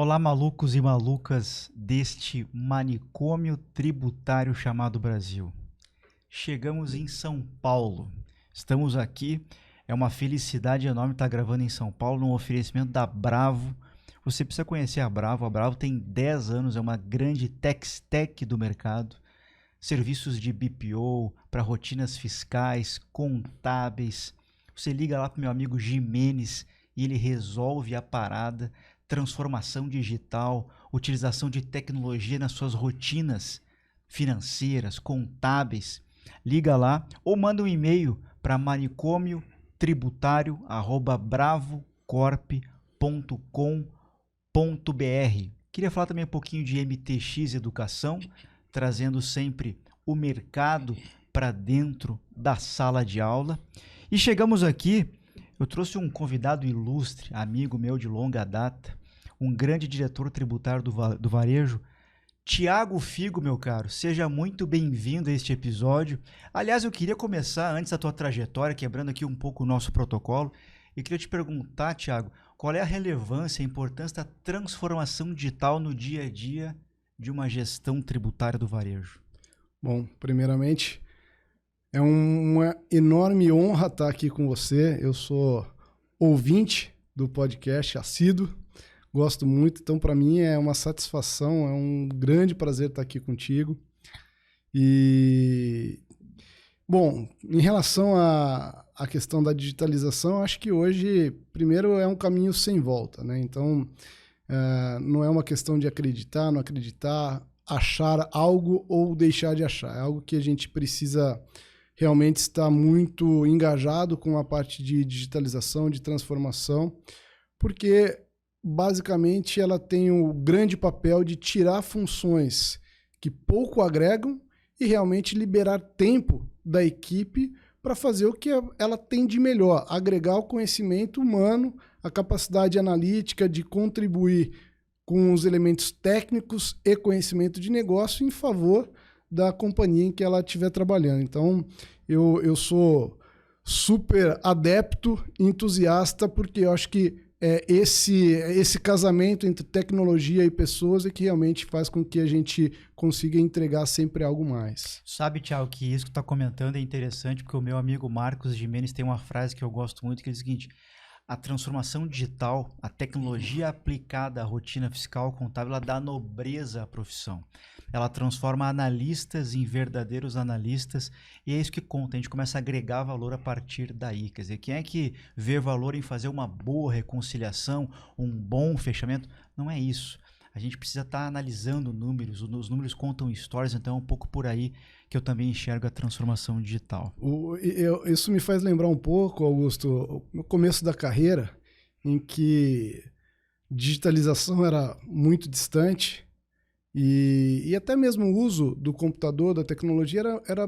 Olá, malucos e malucas deste manicômio tributário chamado Brasil. Chegamos em São Paulo. Estamos aqui. É uma felicidade enorme estar gravando em São Paulo, num oferecimento da Bravo. Você precisa conhecer a Bravo. A Bravo tem 10 anos, é uma grande tech do mercado. Serviços de BPO para rotinas fiscais, contábeis. Você liga lá para o meu amigo Jimenez e ele resolve a parada. Transformação digital, utilização de tecnologia nas suas rotinas financeiras, contábeis. Liga lá ou manda um e-mail para manicomiotributário@bravocorp.com.br. Queria falar também um pouquinho de MTX Educação, trazendo sempre o mercado para dentro da sala de aula. E chegamos aqui, eu trouxe um convidado ilustre, amigo meu de longa data, um grande diretor tributário do varejo, Thiago Figo, meu caro. Seja muito bem-vindo a este episódio. Aliás, eu queria começar, antes da tua trajetória, quebrando aqui um pouco o nosso protocolo, e queria te perguntar, Thiago, qual é a relevância, a importância da transformação digital no dia a dia de uma gestão tributária do varejo? Bom, primeiramente, é uma enorme honra estar aqui com você. Eu sou ouvinte do podcast, assíduo, gosto muito. Então, para mim, é uma satisfação, é um grande prazer estar aqui contigo. E, bom, em relação à questão da digitalização, acho que hoje, primeiro, é um caminho sem volta, né? Então, não é uma questão de acreditar, não acreditar, achar algo ou deixar de achar. É algo que a gente precisa realmente estar muito engajado com a parte de digitalização, de transformação, porque basicamente ela tem o grande papel de tirar funções que pouco agregam e realmente liberar tempo da equipe para fazer o que ela tem de melhor, agregar o conhecimento humano, a capacidade analítica de contribuir com os elementos técnicos e conhecimento de negócio em favor da companhia em que ela estiver trabalhando. Então, eu sou super adepto, entusiasta, porque eu acho que esse casamento entre tecnologia e pessoas é que realmente faz com que a gente consiga entregar sempre algo mais. Sabe, Thiago, que isso que tu está comentando é interessante, porque o meu amigo Marcos Gimenez tem uma frase que eu gosto muito, que é o seguinte: a transformação digital, a tecnologia aplicada à rotina fiscal contábil, ela dá nobreza à profissão. Ela transforma analistas em verdadeiros analistas e é isso que conta. A gente começa a agregar valor a partir daí. Quer dizer, quem é que vê valor em fazer uma boa reconciliação, um bom fechamento? Não é isso. A gente precisa estar analisando números, os números contam histórias, então é um pouco por aí que eu também enxergo a transformação digital. Isso me faz lembrar um pouco, Augusto, no começo da carreira, em que digitalização era muito distante e até mesmo o uso do computador, da tecnologia, era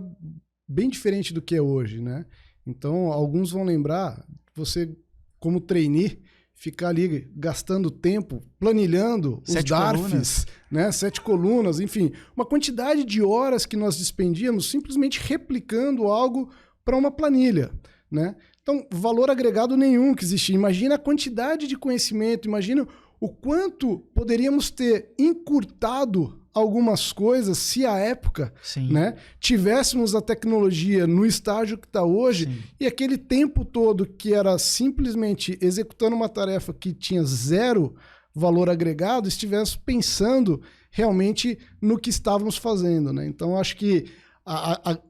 bem diferente do que é hoje, né? Então, alguns vão lembrar, você como trainee, ficar ali gastando tempo, planilhando os DARFs, né? 7 colunas, enfim, uma quantidade de horas que nós despendíamos simplesmente replicando algo para uma planilha, né? Então, valor agregado nenhum que existia. Imagina a quantidade de conhecimento, imagina o quanto poderíamos ter encurtado algumas coisas se à época, né, tivéssemos a tecnologia no estágio que está hoje. Sim. E aquele tempo todo que era simplesmente executando uma tarefa que tinha zero valor agregado, estivéssemos pensando realmente no que estávamos fazendo, né? Então, acho que a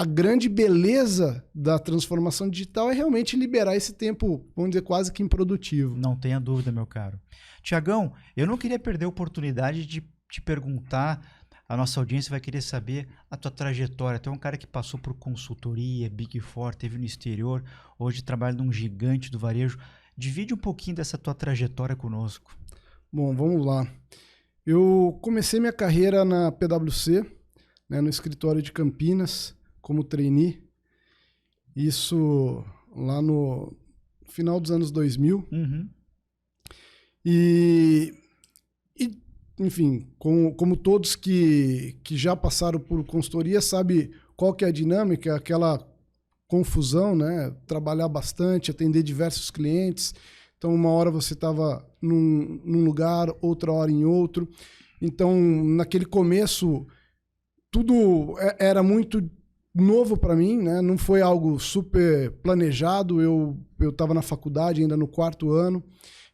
grande beleza da transformação digital é realmente liberar esse tempo, vamos dizer, quase que improdutivo. Não tenha dúvida, meu caro. Tiagão, eu não queria perder a oportunidade de te perguntar, a nossa audiência vai querer saber a tua trajetória. Tu é um cara que passou por consultoria, Big Four, teve no exterior, hoje trabalha num gigante do varejo. Divide um pouquinho dessa tua trajetória conosco. Bom, vamos lá. Eu comecei minha carreira na PwC, né, no escritório de Campinas, como trainee. Isso lá no final dos anos 2000. Uhum. E enfim, como todos que já passaram por consultoria, sabe qual que é a dinâmica, aquela confusão, né? Trabalhar bastante, atender diversos clientes. Então, uma hora você estava num lugar, outra hora em outro. Então, naquele começo, tudo era muito novo para mim, né? Não foi algo super planejado. Eu estava na faculdade, ainda no 4º ano.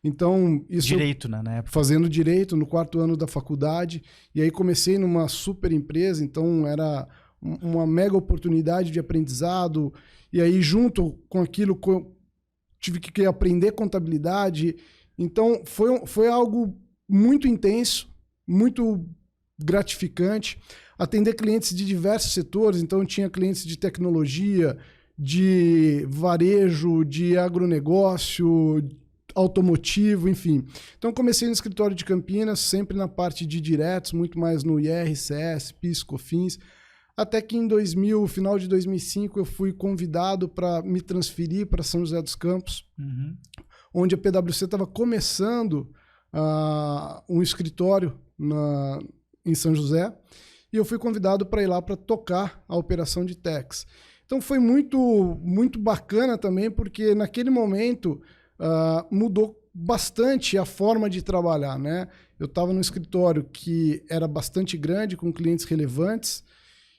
Então, isso Direito, né? Na época. Fazendo direito no 4º ano da faculdade. E aí comecei numa super empresa, então era uma mega oportunidade de aprendizado. E aí, junto com aquilo, tive que aprender contabilidade. Então, foi algo muito intenso, muito gratificante. Atender clientes de diversos setores, então tinha clientes de tecnologia, de varejo, de agronegócio, automotivo, enfim. Então comecei no escritório de Campinas, sempre na parte de diretos, muito mais no IR, CS, PIS, COFINS, até que em final de 2005 eu fui convidado para me transferir para São José dos Campos, onde a PwC estava começando um escritório em São José, e eu fui convidado para ir lá para tocar a operação de tax. Então foi muito, muito bacana também, porque naquele momento mudou bastante a forma de trabalhar, né? Eu estava num escritório que era bastante grande, com clientes relevantes,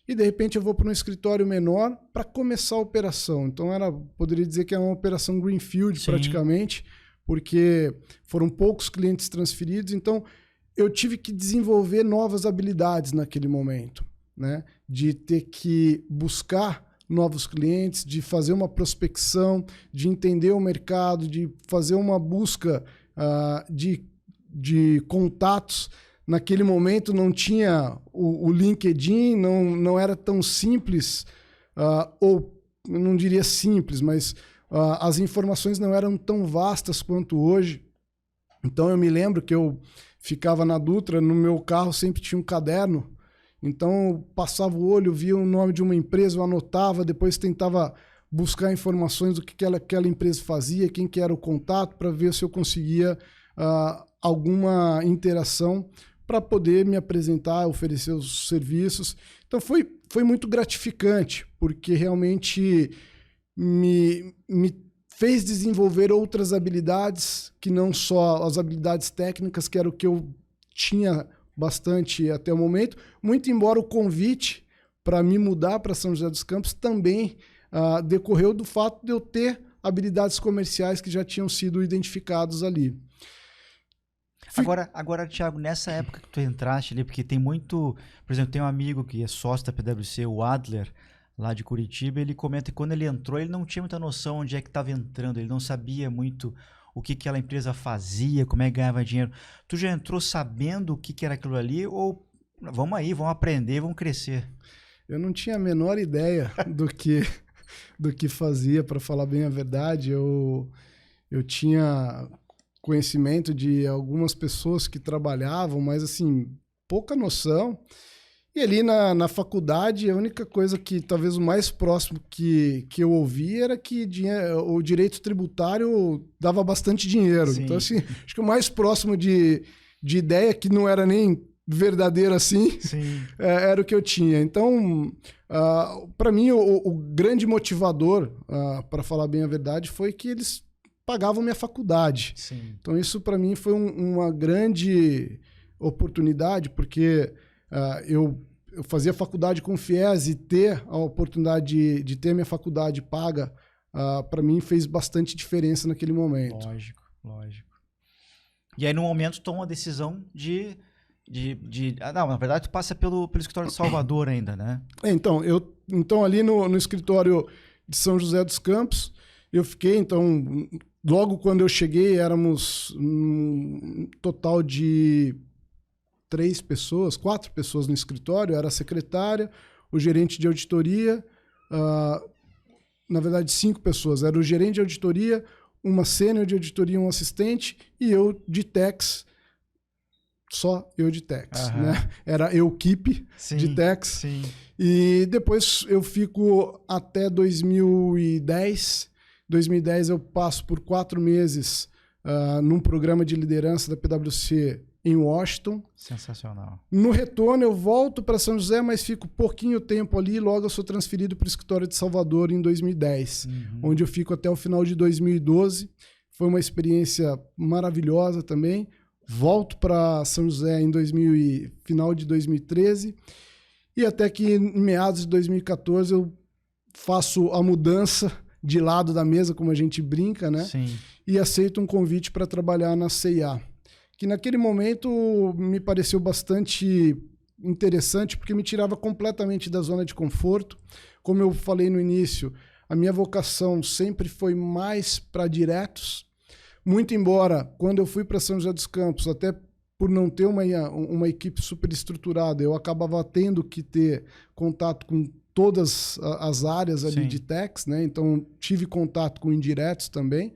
e de repente eu vou para um escritório menor para começar a operação. Então poderia dizer que é uma operação greenfield. Sim. Praticamente, porque foram poucos clientes transferidos, então eu tive que desenvolver novas habilidades naquele momento, né? De ter que buscar novos clientes, de fazer uma prospecção, de entender o mercado, de fazer uma busca de contatos. Naquele momento não tinha o LinkedIn, não era tão simples, ou eu não diria simples, mas as informações não eram tão vastas quanto hoje. Então eu me lembro que eu ficava na Dutra, no meu carro sempre tinha um caderno, então eu passava o olho, via o nome de uma empresa, eu anotava, depois tentava buscar informações do que aquela empresa fazia, quem que era o contato, para ver se eu conseguia alguma interação para poder me apresentar, oferecer os serviços. Então foi muito gratificante, porque realmente me fez desenvolver outras habilidades, que não só as habilidades técnicas, que era o que eu tinha bastante até o momento, muito embora o convite para me mudar para São José dos Campos também decorreu do fato de eu ter habilidades comerciais que já tinham sido identificados ali. Agora, Thiago, nessa época que tu entraste ali, porque tem muito... Por exemplo, tem um amigo que é sócio da PwC, o Adler, lá de Curitiba, ele comenta que quando ele entrou, ele não tinha muita noção onde é que estava entrando, ele não sabia muito o que aquela empresa fazia, como é que ganhava dinheiro. Tu já entrou sabendo o que era aquilo ali, ou vamos aí, vamos aprender, vamos crescer? Eu não tinha a menor ideia do que fazia, para falar bem a verdade. Eu tinha conhecimento de algumas pessoas que trabalhavam, mas assim, pouca noção. E ali na faculdade, a única coisa que talvez o mais próximo que eu ouvi era que o direito tributário dava bastante dinheiro. Sim. Então, assim, acho que o mais próximo de ideia, que não era nem verdadeiro assim, era o que eu tinha. Então, para mim, o grande motivador, para falar bem a verdade, foi que eles pagavam minha faculdade. Sim. Então, isso para mim foi uma grande oportunidade, porque eu fazia faculdade com FIES, e ter a oportunidade de ter minha faculdade paga, para mim fez bastante diferença naquele momento. Lógico. E aí, no momento, toma a decisão não, na verdade, tu passa pelo escritório de Salvador ainda, né? Então ali no escritório de São José dos Campos, eu fiquei, então, logo quando eu cheguei, éramos um total de 4 pessoas no escritório. Era a secretária, o gerente de auditoria, na verdade 5 pessoas. Era o gerente de auditoria, uma sênior de auditoria, um assistente, e eu de tax, só eu de tax. Né? Era eu equipe de tax. Sim. E depois eu fico até 2010. 2010 eu passo por 4 meses num programa de liderança da PwC em Washington. Sensacional. No retorno eu volto para São José, mas fico pouquinho tempo ali, e logo eu sou transferido para o escritório de Salvador em 2010, onde eu fico até o final de 2012. foi uma experiência maravilhosa também. Volto para São José em final de 2013 e até que em meados de 2014 eu faço a mudança de lado da mesa, como a gente brinca, né? Sim. E aceito um convite para trabalhar na C&A, que naquele momento me pareceu bastante interessante porque me tirava completamente da zona de conforto. Como eu falei no início, a minha vocação sempre foi mais para diretos, muito embora quando eu fui para São José dos Campos, até por não ter uma equipe super estruturada, eu acabava tendo que ter contato com todas as áreas ali de techs, né? Então tive contato com indiretos também,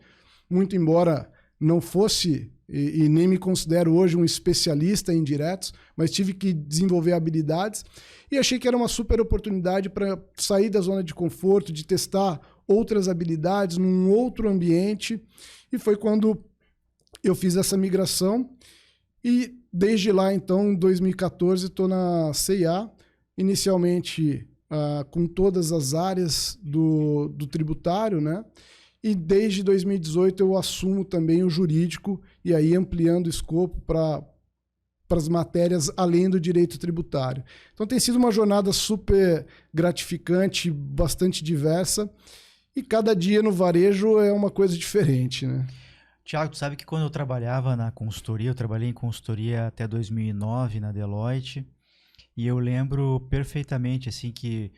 muito embora não fosse e nem me considero hoje um especialista em indiretos, mas tive que desenvolver habilidades e achei que era uma super oportunidade para sair da zona de conforto, de testar outras habilidades num outro ambiente, e foi quando eu fiz essa migração e desde lá, então, em 2014, estou na C&A, inicialmente com todas as áreas do tributário, né? E desde 2018 eu assumo também o jurídico e aí ampliando o escopo para as matérias além do direito tributário. Então tem sido uma jornada super gratificante, bastante diversa e cada dia no varejo é uma coisa diferente, né? Tiago, tu sabe que quando eu trabalhava na consultoria, eu trabalhei em consultoria até 2009 na Deloitte e eu lembro perfeitamente assim que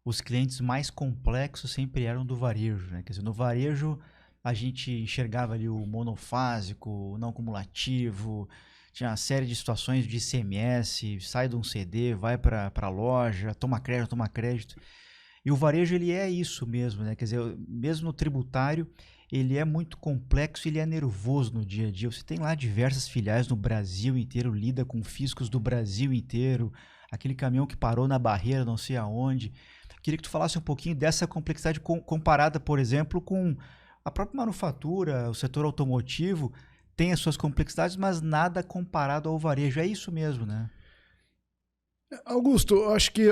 os clientes mais complexos sempre eram do varejo, né? Quer dizer, no varejo a gente enxergava ali o monofásico, o não cumulativo, tinha uma série de situações de ICMS, sai de um CD, vai para a loja, toma crédito. E o varejo ele é isso mesmo, né? Quer dizer, mesmo no tributário, ele é muito complexo, ele é nervoso no dia a dia. Você tem lá diversas filiais no Brasil inteiro, lida com fiscos do Brasil inteiro, aquele caminhão que parou na barreira, não sei aonde. Queria que tu falasse um pouquinho dessa complexidade comparada, por exemplo, com a própria manufatura, o setor automotivo, tem as suas complexidades, mas nada comparado ao varejo. É isso mesmo, né? Augusto, eu acho que,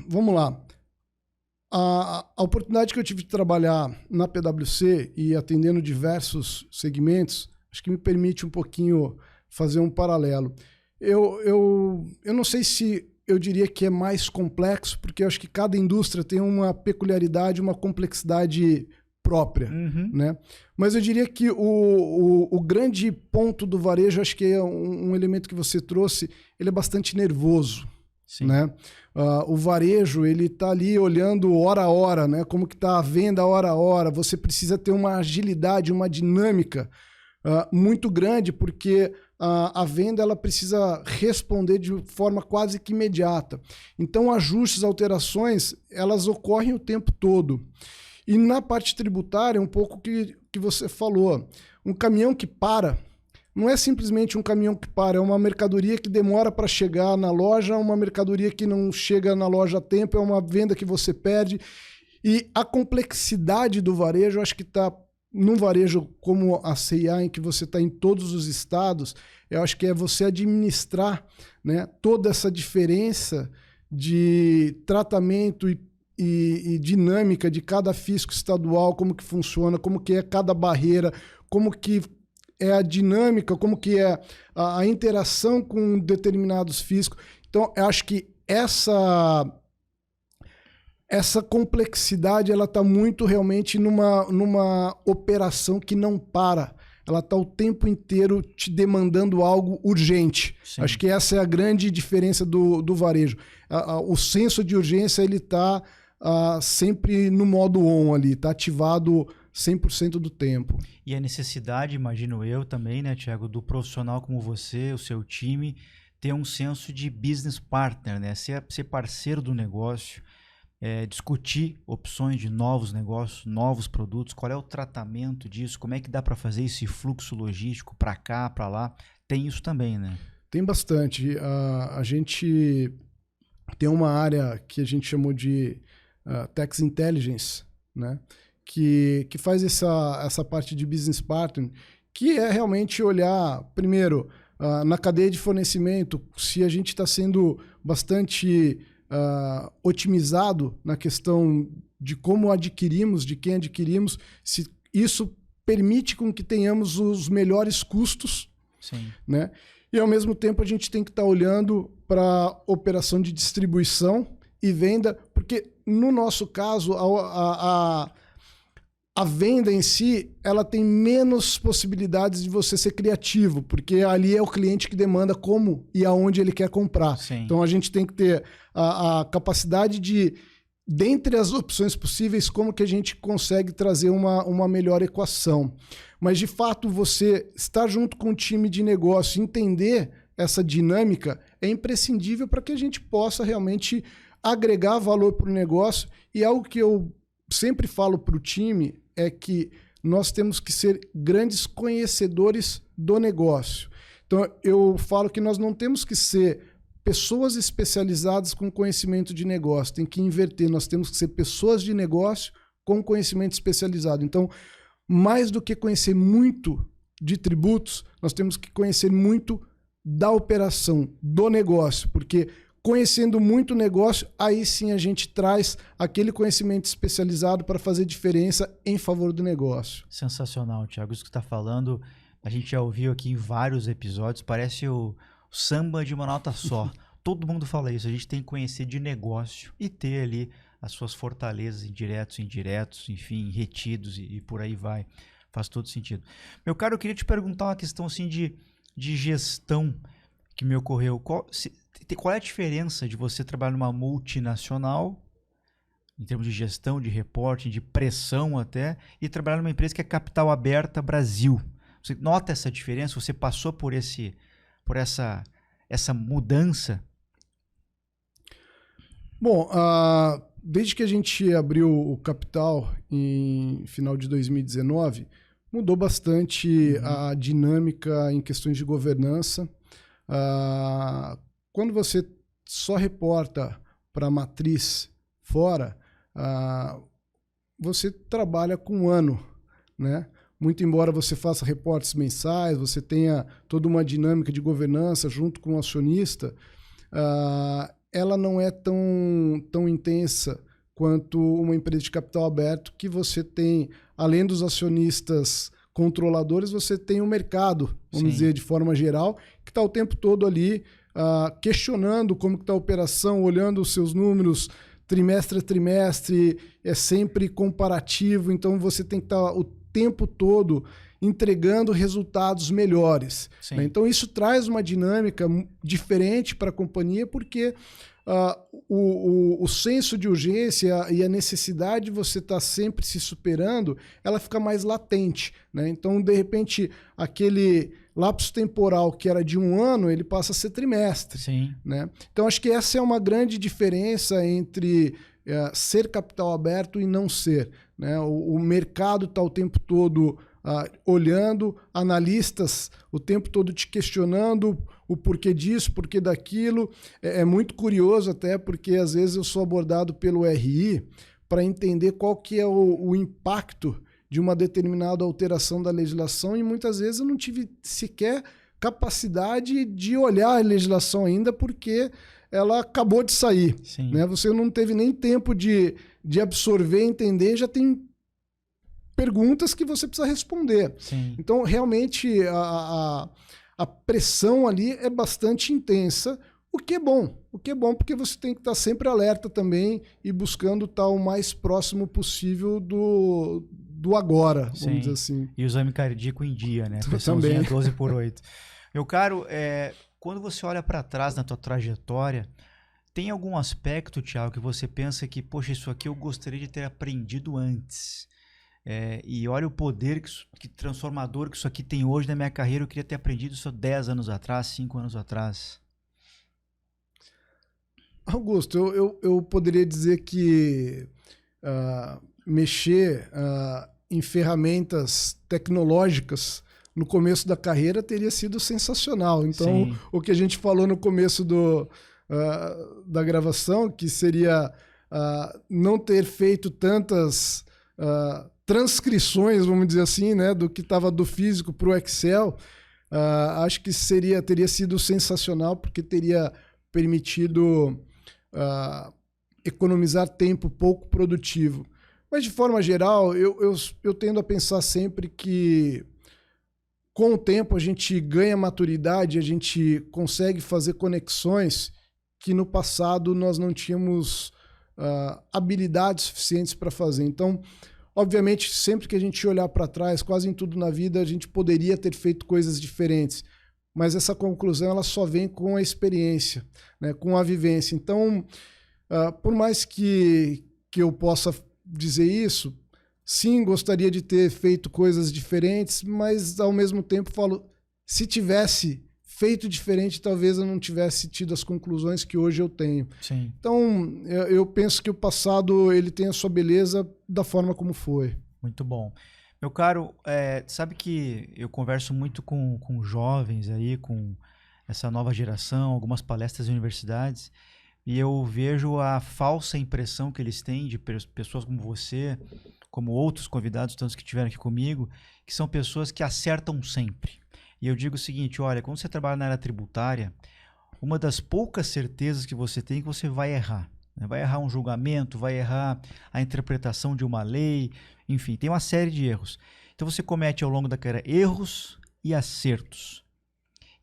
vamos lá, a oportunidade que eu tive de trabalhar na PwC e atendendo diversos segmentos, acho que me permite um pouquinho fazer um paralelo. Eu não sei se eu diria que é mais complexo, porque eu acho que cada indústria tem uma peculiaridade, uma complexidade própria, né? Mas eu diria que o grande ponto do varejo, acho que é um elemento que você trouxe, ele é bastante nervoso. Sim. Né? O varejo, ele está ali olhando hora a hora, né? Como que está a venda hora a hora. Você precisa ter uma agilidade, uma dinâmica muito grande, porque a venda ela precisa responder de forma quase que imediata. Então, ajustes, alterações, elas ocorrem o tempo todo. E na parte tributária, um pouco que você falou, um caminhão que para, não é simplesmente um caminhão que para, é uma mercadoria que demora para chegar na loja, uma mercadoria que não chega na loja a tempo, é uma venda que você perde. E a complexidade do varejo, acho que está num varejo como a C&A, em que você está em todos os estados, eu acho que é você administrar, né, toda essa diferença de tratamento e dinâmica de cada fisco estadual, como que funciona, como que é cada barreira, como que é a dinâmica, como que é a interação com determinados fiscos. Então, eu acho que essa complexidade ela está muito realmente numa operação que não para. Ela está o tempo inteiro te demandando algo urgente. Sim. Acho que essa é a grande diferença do varejo. O senso de urgência ele está sempre no modo on ali, está ativado 100% do tempo. E a necessidade, imagino eu também, né, Tiago, do profissional como você, o seu time, ter um senso de business partner, né? Ser parceiro do negócio, discutir opções de novos negócios, novos produtos, qual é o tratamento disso, como é que dá para fazer esse fluxo logístico para cá, para lá. Tem isso também, né? Tem bastante. A gente tem uma área que a gente chamou de Tax Intelligence, né? Que faz essa parte de business partner, que é realmente olhar, primeiro, na cadeia de fornecimento, se a gente está sendo bastante otimizado na questão de como adquirimos, de quem adquirimos, se isso permite com que tenhamos os melhores custos, Sim. né? E ao mesmo tempo a gente tem que estar olhando para operação de distribuição e venda, porque no nosso caso a venda em si, ela tem menos possibilidades de você ser criativo, porque ali é o cliente que demanda como e aonde ele quer comprar. Sim. Então a gente tem que ter a capacidade de, dentre as opções possíveis, como que a gente consegue trazer uma melhor equação. Mas de fato, você estar junto com o time de negócio, entender essa dinâmica é imprescindível para que a gente possa realmente agregar valor para o negócio. E algo que eu sempre falo para o time é que nós temos que ser grandes conhecedores do negócio. Então, eu falo que nós não temos que ser pessoas especializadas com conhecimento de negócio. Tem que inverter. Nós temos que ser pessoas de negócio com conhecimento especializado. Então, mais do que conhecer muito de tributos, nós temos que conhecer muito da operação, do negócio, porque conhecendo muito o negócio, aí sim a gente traz aquele conhecimento especializado para fazer diferença em favor do negócio. Sensacional, Thiago. Isso que você está falando, a gente já ouviu aqui em vários episódios, parece o samba de uma nota só. Todo mundo fala isso, a gente tem que conhecer de negócio e ter ali as suas fortalezas indiretos, enfim, retidos e por aí vai. Faz todo sentido. Meu caro, eu queria te perguntar uma questão assim de gestão que me ocorreu. Qual é a diferença de você trabalhar numa multinacional, em termos de gestão, de reporting, de pressão até, e trabalhar numa empresa que é capital aberta Brasil? Você nota essa diferença? Você passou por essa mudança? Bom, desde que a gente abriu o capital em final de 2019, mudou bastante a dinâmica em questões de governança. Quando você só reporta para a matriz fora, você trabalha com um ano, né? Muito embora você faça reportes mensais, você tenha toda uma dinâmica de governança junto com o acionista, ela não é tão intensa quanto uma empresa de capital aberto, que você tem, além dos acionistas controladores, você tem o mercado, vamos dizer, de forma geral, que está o tempo todo ali questionando como está a operação, olhando os seus números trimestre a trimestre, é sempre comparativo, então você tem que estar o tempo todo entregando resultados melhores. Né? Então isso traz uma dinâmica diferente para a companhia, porque o senso de urgência e a necessidade de você estar sempre se superando, ela fica mais latente. Né? Então, de repente, aquele lapso temporal que era de um ano, ele passa a ser trimestre. Sim. Né? Então, acho que essa é uma grande diferença entre ser capital aberto e não ser. Né? O mercado está o tempo todo olhando, analistas o tempo todo te questionando o porquê disso, porquê daquilo. É muito curioso até, porque às vezes eu sou abordado pelo RI para entender qual que é o impacto de uma determinada alteração da legislação, e muitas vezes eu não tive sequer capacidade de olhar a legislação ainda, porque ela acabou de sair. Né? Você não teve nem tempo de absorver, entender, já tem perguntas que você precisa responder. Sim. Então, realmente, a pressão ali é bastante intensa, o que é bom. O que é bom porque você tem que estar sempre alerta também e buscando estar o mais próximo possível do agora, vamos dizer assim. E o exame cardíaco em dia, né? Também. 12/8. Meu caro, quando você olha para trás na tua trajetória, tem algum aspecto, Thiago, que você pensa que, poxa, isso aqui eu gostaria de ter aprendido antes? E olha o poder que transformador que isso aqui tem hoje na minha carreira. Eu queria ter aprendido isso 10 anos atrás, 5 anos atrás. Augusto, eu poderia dizer que mexer em ferramentas tecnológicas no começo da carreira teria sido sensacional. Então, o que a gente falou no começo da gravação, que seria não ter feito tantas transcrições, vamos dizer assim, né, do que estava do físico para o Excel, acho que teria sido sensacional, porque teria permitido economizar tempo pouco produtivo. Mas, de forma geral, eu tendo a pensar sempre que, com o tempo, a gente ganha maturidade, a gente consegue fazer conexões que no passado nós não tínhamos habilidades suficientes para fazer. Então, obviamente, sempre que a gente olhar para trás, quase em tudo na vida, a gente poderia ter feito coisas diferentes. Mas essa conclusão ela só vem com a experiência, né, com a vivência. Então, por mais que eu possa dizer isso, sim, gostaria de ter feito coisas diferentes, mas ao mesmo tempo falo, se tivesse feito diferente, talvez eu não tivesse tido as conclusões que hoje eu tenho. Sim. Então, eu penso que o passado ele tem a sua beleza da forma como foi. Muito bom. Meu caro, sabe que eu converso muito com jovens aí, com essa nova geração, algumas palestras em universidades, e eu vejo a falsa impressão que eles têm de pessoas como você, como outros convidados, tantos que estiveram aqui comigo, que são pessoas que acertam sempre. E eu digo o seguinte, olha, quando você trabalha na área tributária, uma das poucas certezas que você tem é que você vai errar. Vai errar um julgamento, vai errar a interpretação de uma lei, enfim, tem uma série de erros. Então você comete ao longo da carreira erros e acertos.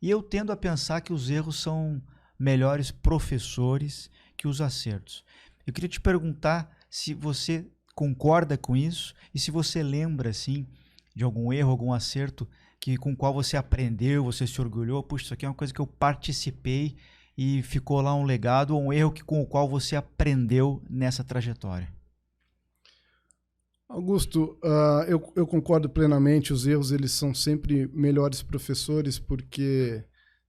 E eu tendo a pensar que os erros são melhores professores que os acertos. Eu queria te perguntar se você concorda com isso e se você lembra, assim, de algum erro, algum acerto com o qual você aprendeu, você se orgulhou, puxa, isso aqui é uma coisa que eu participei e ficou lá um legado ou um erro com o qual você aprendeu nessa trajetória? Augusto, eu concordo plenamente, os erros eles são sempre melhores professores porque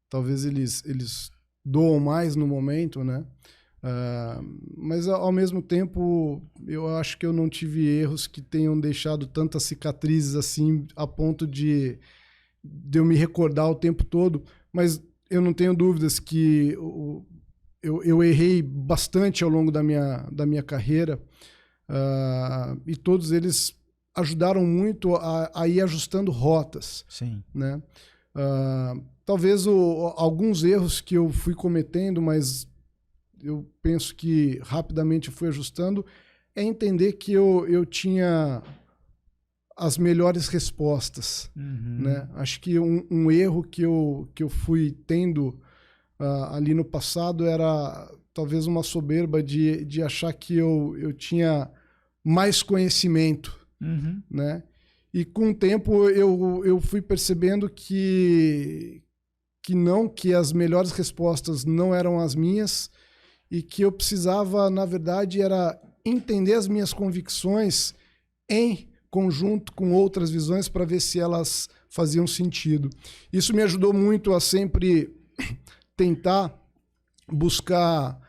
talvez eles doam mais no momento, né? Mas ao mesmo tempo eu acho que eu não tive erros que tenham deixado tantas cicatrizes assim a ponto de eu me recordar o tempo todo, mas eu não tenho dúvidas que eu errei bastante ao longo da minha carreira, e todos eles ajudaram muito a ir ajustando rotas. Sim. Né? Talvez alguns erros que eu fui cometendo, mas eu penso que rapidamente eu fui ajustando, é entender que eu tinha as melhores respostas. Uhum. Né? Acho que um erro que eu fui tendo ali no passado era talvez uma soberba de achar que eu tinha mais conhecimento. Uhum. Né? E com o tempo eu fui percebendo que as melhores respostas não eram as minhas e que eu precisava, na verdade, era entender as minhas convicções em conjunto com outras visões para ver se elas faziam sentido. Isso me ajudou muito a sempre tentar buscar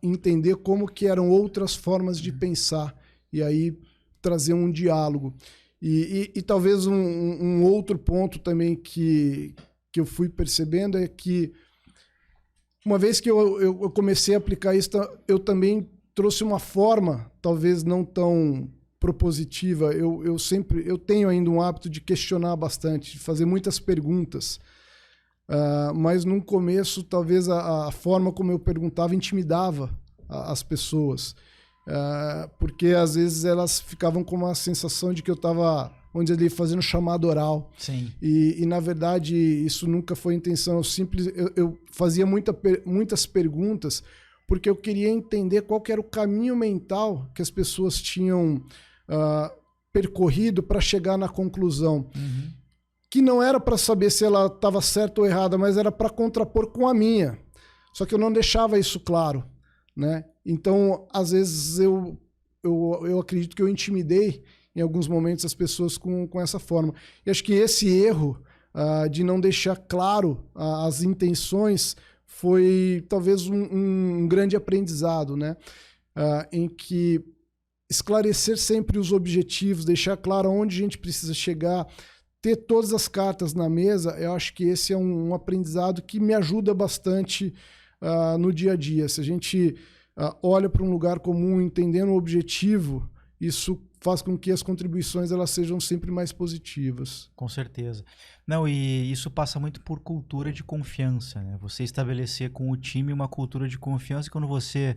entender como que eram outras formas de pensar e aí trazer um diálogo. E talvez um outro ponto também que eu fui percebendo é que uma vez que eu comecei a aplicar isso, eu também trouxe uma forma, talvez não tão propositiva. Eu tenho ainda um hábito de questionar bastante, de fazer muitas perguntas. Mas no começo, talvez a forma como eu perguntava intimidava as pessoas. Porque às vezes elas ficavam com uma sensação de que eu estava, vamos dizer ali, fazendo chamado oral. Sim. E na verdade isso nunca foi a intenção. Eu fazia muitas perguntas porque eu queria entender qual que era o caminho mental que as pessoas tinham percorrido para chegar na conclusão. Uhum. Que não era para saber se ela estava certa ou errada, mas era para contrapor com a minha. Só que eu não deixava isso claro. Né? Então, às vezes, eu acredito que eu intimidei em alguns momentos as pessoas com essa forma. E acho que esse erro de não deixar claro as intenções foi talvez um grande aprendizado, né? Em que esclarecer sempre os objetivos, deixar claro aonde a gente precisa chegar, ter todas as cartas na mesa, eu acho que esse é um aprendizado que me ajuda bastante no dia a dia. Se a gente olha para um lugar comum, entendendo o objetivo, isso faz com que as contribuições elas sejam sempre mais positivas. Com certeza. Não, e isso passa muito por cultura de confiança, né? Você estabelecer com o time uma cultura de confiança, e quando você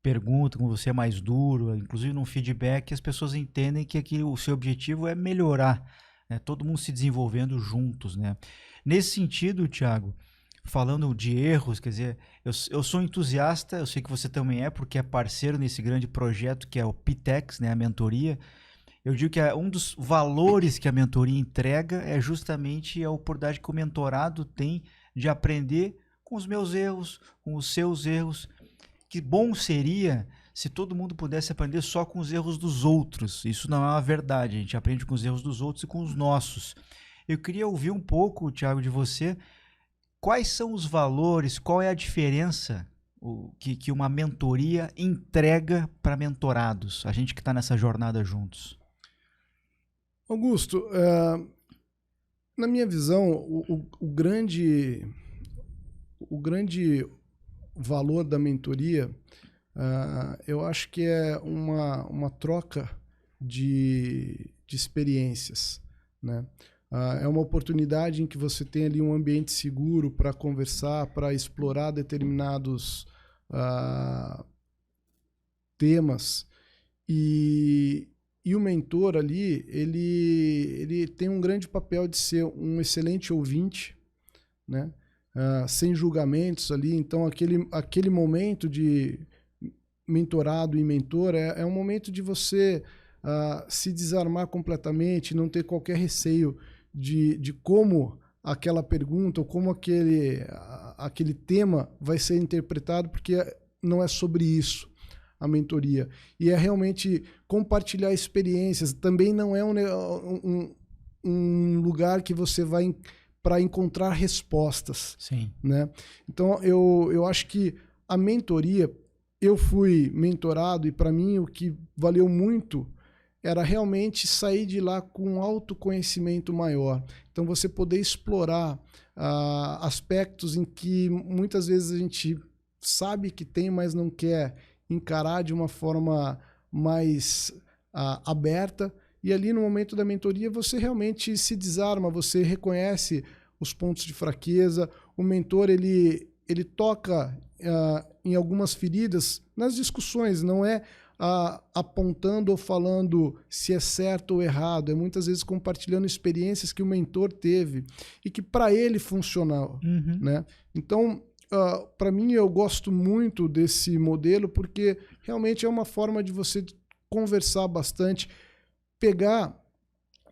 perguntam, quando você é mais duro, inclusive num feedback, as pessoas entendem que aqui o seu objetivo é melhorar, né? Todo mundo se desenvolvendo juntos, né? Nesse sentido, Thiago, falando de erros, quer dizer, eu sou entusiasta, eu sei que você também é, porque é parceiro nesse grande projeto que é o Pitex, né? A mentoria. Eu digo que um dos valores que a mentoria entrega é justamente a oportunidade que o mentorado tem de aprender com os meus erros, com os seus erros. Que bom seria se todo mundo pudesse aprender só com os erros dos outros. Isso não é uma verdade. A gente aprende com os erros dos outros e com os nossos. Eu queria ouvir um pouco, Thiago, de você. Quais são os valores, qual é a diferença que uma mentoria entrega para mentorados? A gente que está nessa jornada juntos. Augusto, na minha visão, o grande valor da mentoria, eu acho que é uma troca de experiências, né? É uma oportunidade em que você tem ali um ambiente seguro para conversar, para explorar determinados temas. E o mentor ali, ele tem um grande papel de ser um excelente ouvinte, né? Sem julgamentos ali. Então, aquele momento de mentorado e mentor é um momento de você se desarmar completamente, não ter qualquer receio de como aquela pergunta ou como aquele tema vai ser interpretado, porque não é sobre isso a mentoria. E é realmente compartilhar experiências. Também não é um lugar que você vai para encontrar respostas. Sim. Né? Então, eu acho que a mentoria, eu fui mentorado e para mim o que valeu muito era realmente sair de lá com um autoconhecimento maior. Então, você poder explorar aspectos em que muitas vezes a gente sabe que tem, mas não quer encarar de uma forma mais aberta. E ali no momento da mentoria você realmente se desarma, você reconhece os pontos de fraqueza. O mentor ele toca em algumas feridas nas discussões, não é apontando ou falando se é certo ou errado, é muitas vezes compartilhando experiências que o mentor teve e que para ele funcionou. Uhum. Né? Então, para mim, eu gosto muito desse modelo porque realmente é uma forma de você conversar bastante, pegar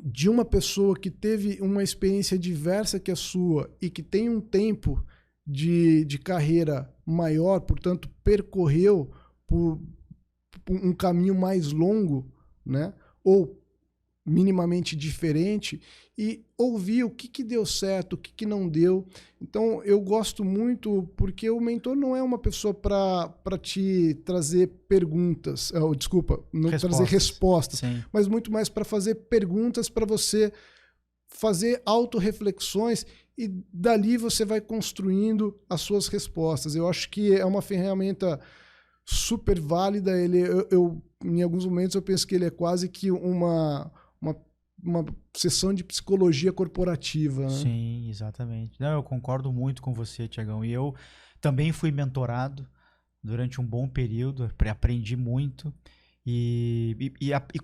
de uma pessoa que teve uma experiência diversa que a sua e que tem um tempo de carreira maior, portanto, percorreu por um caminho mais longo, né? Ou minimamente diferente, e ouvir o que deu certo, o que não deu. Então, eu gosto muito porque o mentor não é uma pessoa para te trazer perguntas, trazer respostas, Sim. mas muito mais para fazer perguntas para você fazer autorreflexões e dali você vai construindo as suas respostas. Eu acho que é uma ferramenta super válida. Em alguns momentos eu penso que ele é quase que uma sessão de psicologia corporativa. Né? Sim, exatamente. Não, eu concordo muito com você, Tiagão. E eu também fui mentorado durante um bom período, aprendi muito e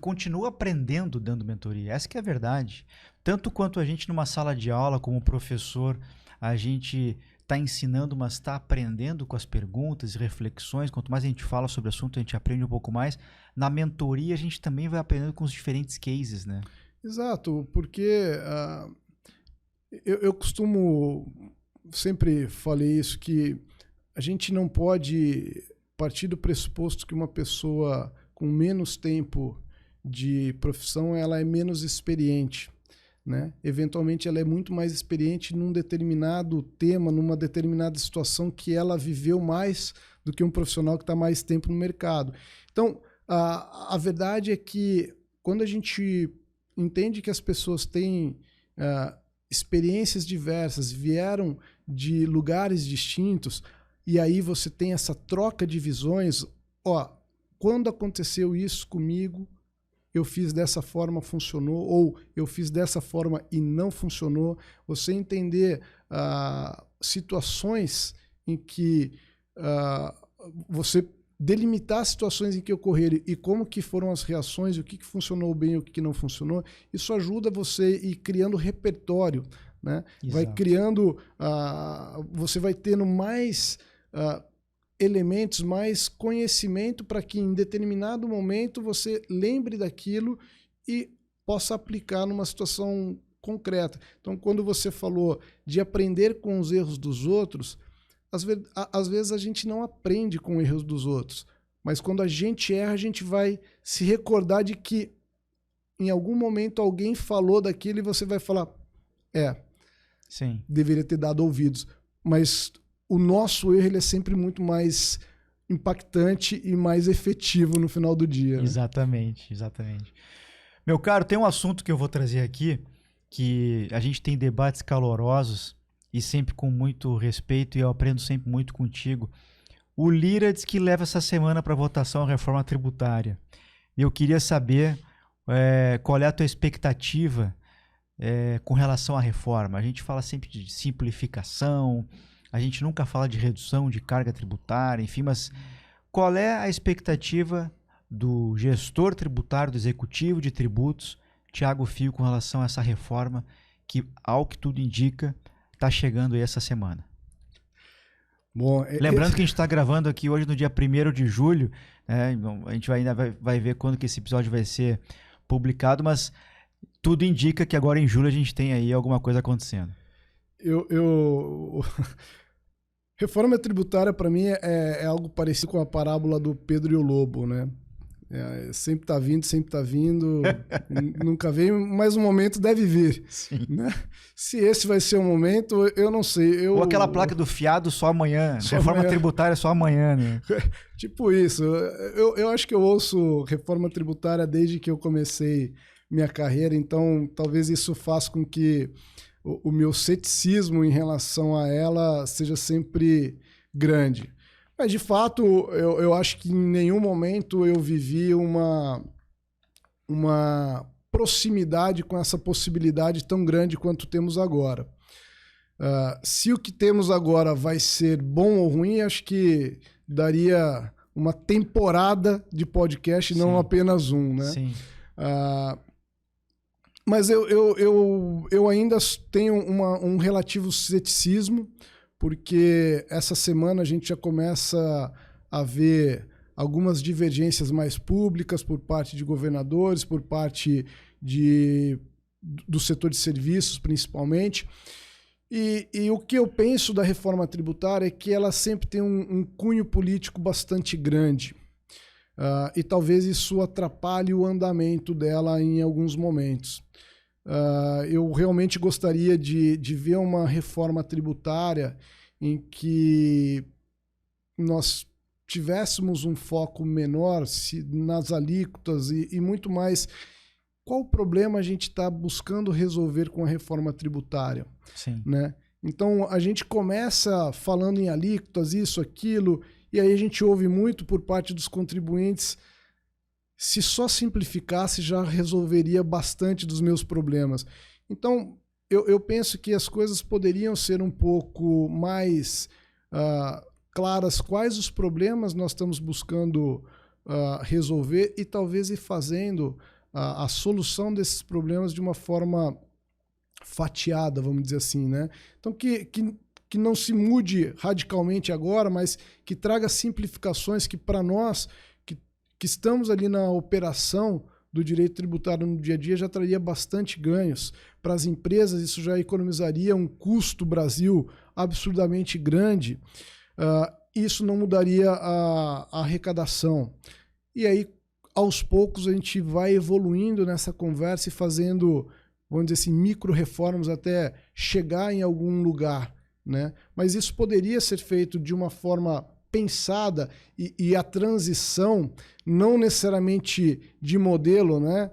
continuo aprendendo dando mentoria. Essa que é a verdade. Tanto quanto a gente numa sala de aula, como professor, a gente está ensinando, mas está aprendendo com as perguntas e reflexões. Quanto mais a gente fala sobre o assunto, a gente aprende um pouco mais. Na mentoria, a gente também vai aprendendo com os diferentes cases, né? Exato, porque eu costumo, sempre falei isso, que a gente não pode partir do pressuposto que uma pessoa com menos tempo de profissão ela é menos experiente. Né? Eventualmente ela é muito mais experiente num determinado tema, numa determinada situação que ela viveu mais do que um profissional que está mais tempo no mercado. Então, a verdade é que quando a gente entende que as pessoas têm experiências diversas, vieram de lugares distintos, e aí você tem essa troca de visões. Quando aconteceu isso comigo, eu fiz dessa forma, funcionou, ou eu fiz dessa forma e não funcionou. Você entender situações em que você delimitar as situações em que ocorreram e como que foram as reações, o que funcionou bem e o que não funcionou, isso ajuda você a ir criando repertório, né? Vai criando, você vai tendo mais elementos, mais conhecimento para que em determinado momento você lembre daquilo e possa aplicar numa situação concreta. Então, quando você falou de aprender com os erros dos outros, às vezes a gente não aprende com erros dos outros, mas quando a gente erra, a gente vai se recordar de que em algum momento alguém falou daquilo e você vai falar, sim, deveria ter dado ouvidos. Mas o nosso erro ele é sempre muito mais impactante e mais efetivo no final do dia. Exatamente, exatamente. Meu caro, tem um assunto que eu vou trazer aqui, que a gente tem debates calorosos e sempre com muito respeito, e eu aprendo sempre muito contigo. O Lira diz que leva essa semana para votação a reforma tributária. Eu queria saber qual é a tua expectativa com relação à reforma. A gente fala sempre de simplificação, a gente nunca fala de redução de carga tributária, enfim, mas qual é a expectativa do gestor tributário, do executivo de tributos, Thiago Fio, com relação a essa reforma que, ao que tudo indica, está chegando aí essa semana? Bom, lembrando que a gente está gravando aqui hoje no dia 1º de julho, né? A gente ainda vai ver quando que esse episódio vai ser publicado, mas tudo indica que agora em julho a gente tem aí alguma coisa acontecendo. Reforma tributária, para mim, é algo parecido com a parábola do Pedro e o Lobo, né? Sempre tá vindo, nunca vem, mas um momento deve vir. Sim. Né? Se esse vai ser o momento, eu não sei. Ou aquela placa do fiado só amanhã, reforma tributária só amanhã, né? Tipo isso. Eu acho que eu ouço reforma tributária desde que eu comecei minha carreira, então talvez isso faça com que o meu ceticismo em relação a ela seja sempre grande. Mas, de fato, eu acho que em nenhum momento eu vivi uma proximidade com essa possibilidade tão grande quanto temos agora. Se o que temos agora vai ser bom ou ruim, acho que daria uma temporada de podcast, Sim. não apenas um, né? Sim. Mas eu ainda tenho um relativo ceticismo, porque essa semana a gente já começa a ver algumas divergências mais públicas por parte de governadores, por parte do setor de serviços, principalmente. E o que eu penso da reforma tributária é que ela sempre tem um cunho político bastante grande. E talvez isso atrapalhe o andamento dela em alguns momentos. Eu realmente gostaria de ver uma reforma tributária em que nós tivéssemos um foco menor nas alíquotas e muito mais. Qual o problema a gente está buscando resolver com a reforma tributária? Sim. Né? Então, a gente começa falando em alíquotas, isso, aquilo, e aí a gente ouve muito por parte dos contribuintes. Se só simplificasse, já resolveria bastante dos meus problemas. Então, eu penso que as coisas poderiam ser um pouco mais claras, quais os problemas nós estamos buscando resolver e talvez ir fazendo a solução desses problemas de uma forma fatiada, vamos dizer assim, né? Então, que não se mude radicalmente agora, mas que traga simplificações que, para nós, que estamos ali na operação do direito tributário no dia a dia, já traria bastante ganhos. Para as empresas, isso já economizaria um custo Brasil absurdamente grande. Isso não mudaria a arrecadação. E aí, aos poucos, a gente vai evoluindo nessa conversa e fazendo, vamos dizer assim, micro-reformas até chegar em algum lugar, né? Mas isso poderia ser feito de uma forma pensada e a transição não necessariamente de modelo, né?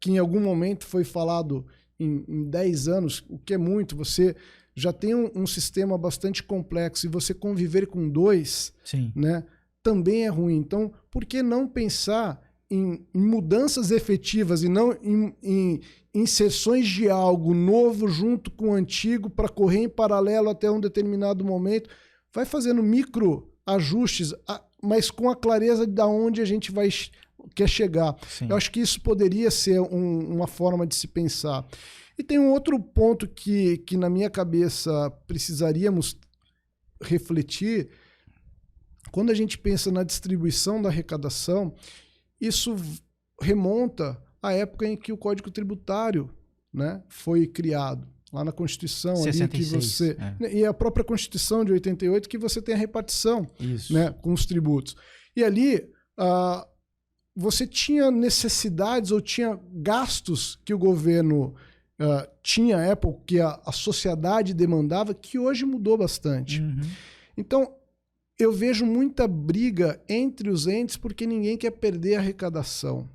Que em algum momento foi falado em 10 anos, o que é muito. Você já tem um sistema bastante complexo e você conviver com 2, Sim. Né, também é ruim. Então, por que não pensar em mudanças efetivas e não em inserções de algo novo junto com o antigo para correr em paralelo até um determinado momento? Vai fazendo micro ajustes, mas com a clareza de onde a gente quer chegar. Sim. Eu acho que isso poderia ser uma forma de se pensar. E tem um outro ponto que na minha cabeça precisaríamos refletir. Quando a gente pensa na distribuição da arrecadação, isso remonta à época em que o Código Tributário, né, foi criado. Lá na Constituição, 66, ali que você. E a própria Constituição de 88, que você tem a repartição, né, com os tributos. E ali você tinha necessidades ou tinha gastos que o governo tinha à época, que a sociedade demandava, que hoje mudou bastante. Uhum. Então, eu vejo muita briga entre os entes porque ninguém quer perder a arrecadação.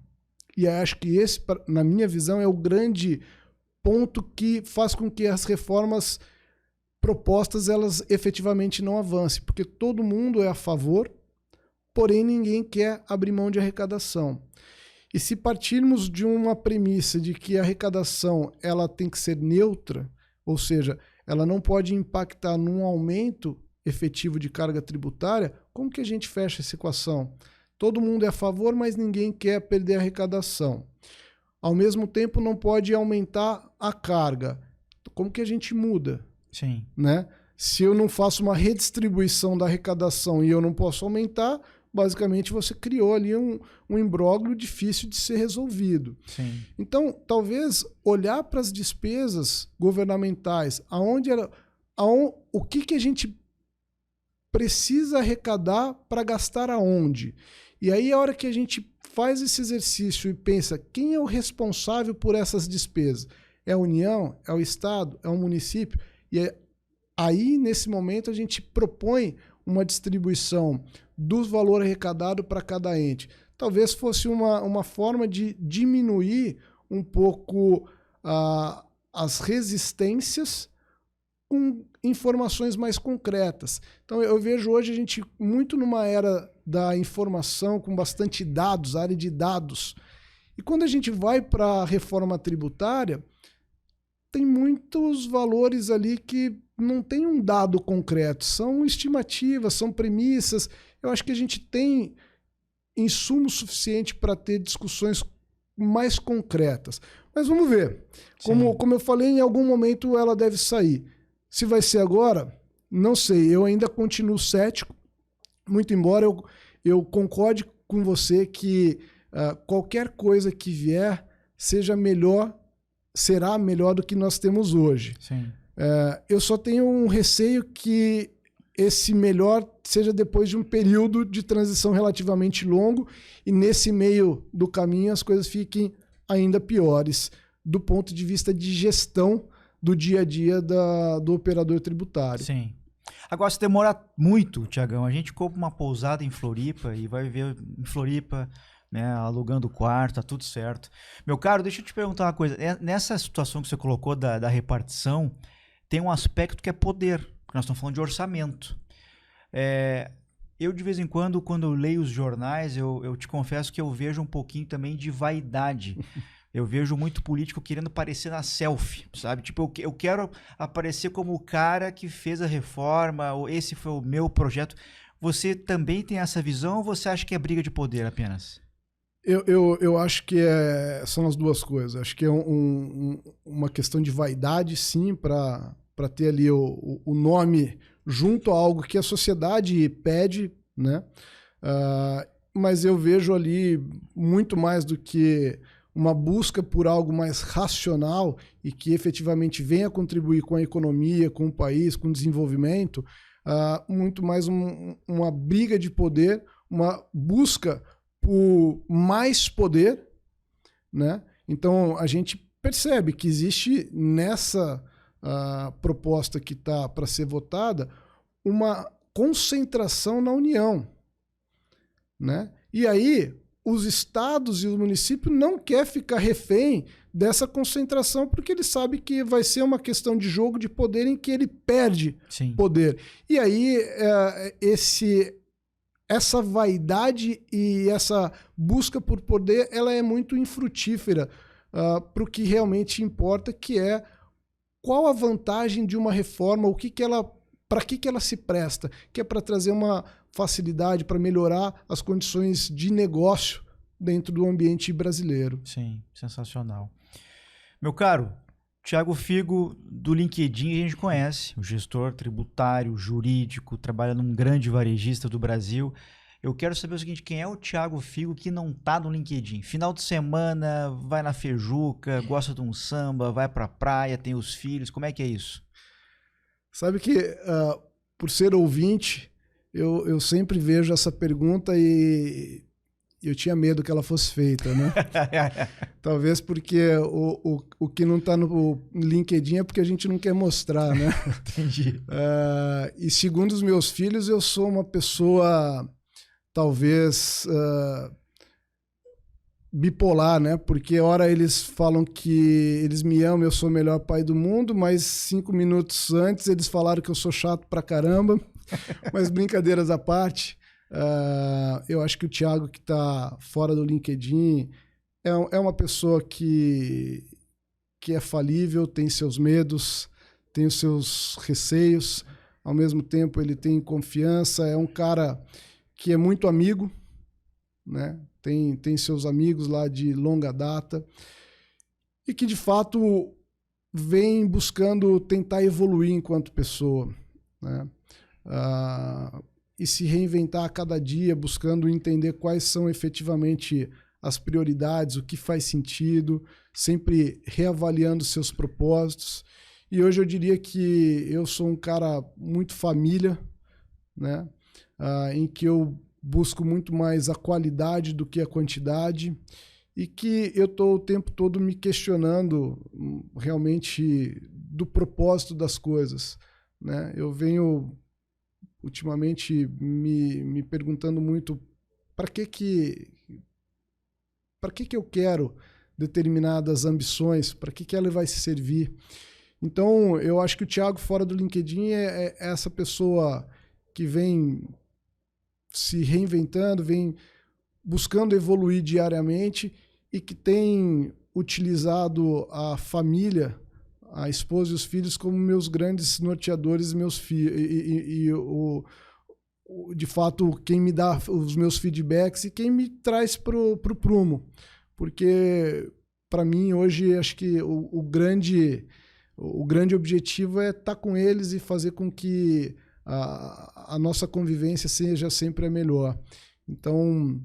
E acho que esse, na minha visão, é o grande ponto que faz com que as reformas propostas elas efetivamente não avancem, porque todo mundo é a favor, porém ninguém quer abrir mão de arrecadação. E se partirmos de uma premissa de que a arrecadação ela tem que ser neutra, ou seja, ela não pode impactar num aumento efetivo de carga tributária, como que a gente fecha essa equação? Todo mundo é a favor, mas ninguém quer perder a arrecadação. Ao mesmo tempo, não pode aumentar a carga. Como que a gente muda? Sim. Né? Se eu não faço uma redistribuição da arrecadação e eu não posso aumentar, basicamente você criou ali um imbróglio difícil de ser resolvido. Sim. Então, talvez olhar para as despesas governamentais, o que a gente precisa arrecadar para gastar aonde? E aí, a hora que a gente faz esse exercício e pensa quem é o responsável por essas despesas? É a União? É o Estado? É o município? E aí, nesse momento, a gente propõe uma distribuição do valor arrecadado para cada ente. Talvez fosse uma forma de diminuir um pouco as resistências com informações mais concretas. Então, eu vejo hoje a gente muito numa era da informação, com bastante dados, área de dados. E quando a gente vai para a reforma tributária, tem muitos valores ali que não tem um dado concreto, são estimativas, são premissas. Eu acho que a gente tem insumo suficiente para ter discussões mais concretas. Mas vamos ver. Como eu falei, em algum momento ela deve sair. Se vai ser agora, não sei. Eu ainda continuo cético, muito embora eu concorde com você que qualquer coisa que vier será melhor do que nós temos hoje. Sim. Eu só tenho um receio que esse melhor seja depois de um período de transição relativamente longo e nesse meio do caminho as coisas fiquem ainda piores do ponto de vista de gestão do dia a dia do operador tributário. Sim. Agora, se demora muito, Tiagão, a gente compra uma pousada em Floripa e vai viver em Floripa, né, alugando quarto, tá tudo certo. Meu caro, deixa eu te perguntar uma coisa. Nessa situação que você colocou da repartição, tem um aspecto que é poder, porque nós estamos falando de orçamento. Eu, de vez em quando eu leio os jornais, eu te confesso que eu vejo um pouquinho também de vaidade. Eu vejo muito político querendo aparecer na selfie, sabe? Tipo, eu quero aparecer como o cara que fez a reforma, ou esse foi o meu projeto. Você também tem essa visão ou você acha que é briga de poder apenas? Eu acho que são as duas coisas. Acho que é uma questão de vaidade, sim, para ter ali o nome junto a algo que a sociedade pede, né? Mas eu vejo ali muito mais do que uma busca por algo mais racional e que efetivamente venha contribuir com a economia, com o país, com o desenvolvimento, muito mais uma briga de poder, uma busca por mais poder, né? Então a gente percebe que existe nessa proposta que está para ser votada uma concentração na União, né? E aí os estados e os municípios não querem ficar refém dessa concentração porque ele sabe que vai ser uma questão de jogo de poder em que ele perde Sim. poder. E aí essa vaidade e essa busca por poder ela é muito infrutífera para o que realmente importa, que é qual a vantagem de uma reforma, para que ela se presta, que é para trazer uma facilidade para melhorar as condições de negócio dentro do ambiente brasileiro. Sim, sensacional. Meu caro, Thiago Figo, do LinkedIn, a gente conhece, o gestor tributário, jurídico, trabalha num grande varejista do Brasil. Eu quero saber o seguinte, quem é o Thiago Figo que não tá no LinkedIn? Final de semana, vai na feijuca, gosta de um samba, vai pra praia, tem os filhos, como é que é isso? Sabe que, por ser ouvinte, eu sempre vejo essa pergunta e eu tinha medo que ela fosse feita, né? Talvez porque o que não está no LinkedIn é porque a gente não quer mostrar, né? Entendi. E segundo os meus filhos, eu sou uma pessoa, talvez, bipolar, né? Porque hora eles falam que eles me amam, eu sou o melhor pai do mundo, mas 5 minutos antes eles falaram que eu sou chato pra caramba. Mas brincadeiras à parte, eu acho que o Thiago, que está fora do LinkedIn, é uma pessoa que é falível, tem seus medos, tem os seus receios, ao mesmo tempo ele tem confiança, é um cara que é muito amigo, né? Tem seus amigos lá de longa data e que, de fato, vem buscando tentar evoluir enquanto pessoa, né? E se reinventar a cada dia, buscando entender quais são efetivamente as prioridades, o que faz sentido, sempre reavaliando seus propósitos. E hoje eu diria que eu sou um cara muito família, né? Em que eu busco muito mais a qualidade do que a quantidade e que eu estou o tempo todo me questionando realmente do propósito das coisas, né? Eu venho ultimamente me perguntando muito para que eu quero determinadas ambições, para que ela vai se servir. Então, eu acho que o Thiago fora do LinkedIn é essa pessoa que vem se reinventando, vem buscando evoluir diariamente e que tem utilizado a família, a esposa e os filhos como meus grandes norteadores, meus filhos de fato quem me dá os meus feedbacks e quem me traz pro prumo, porque para mim hoje acho que o grande objetivo é estar com eles e fazer com que a nossa convivência seja sempre a melhor. Então,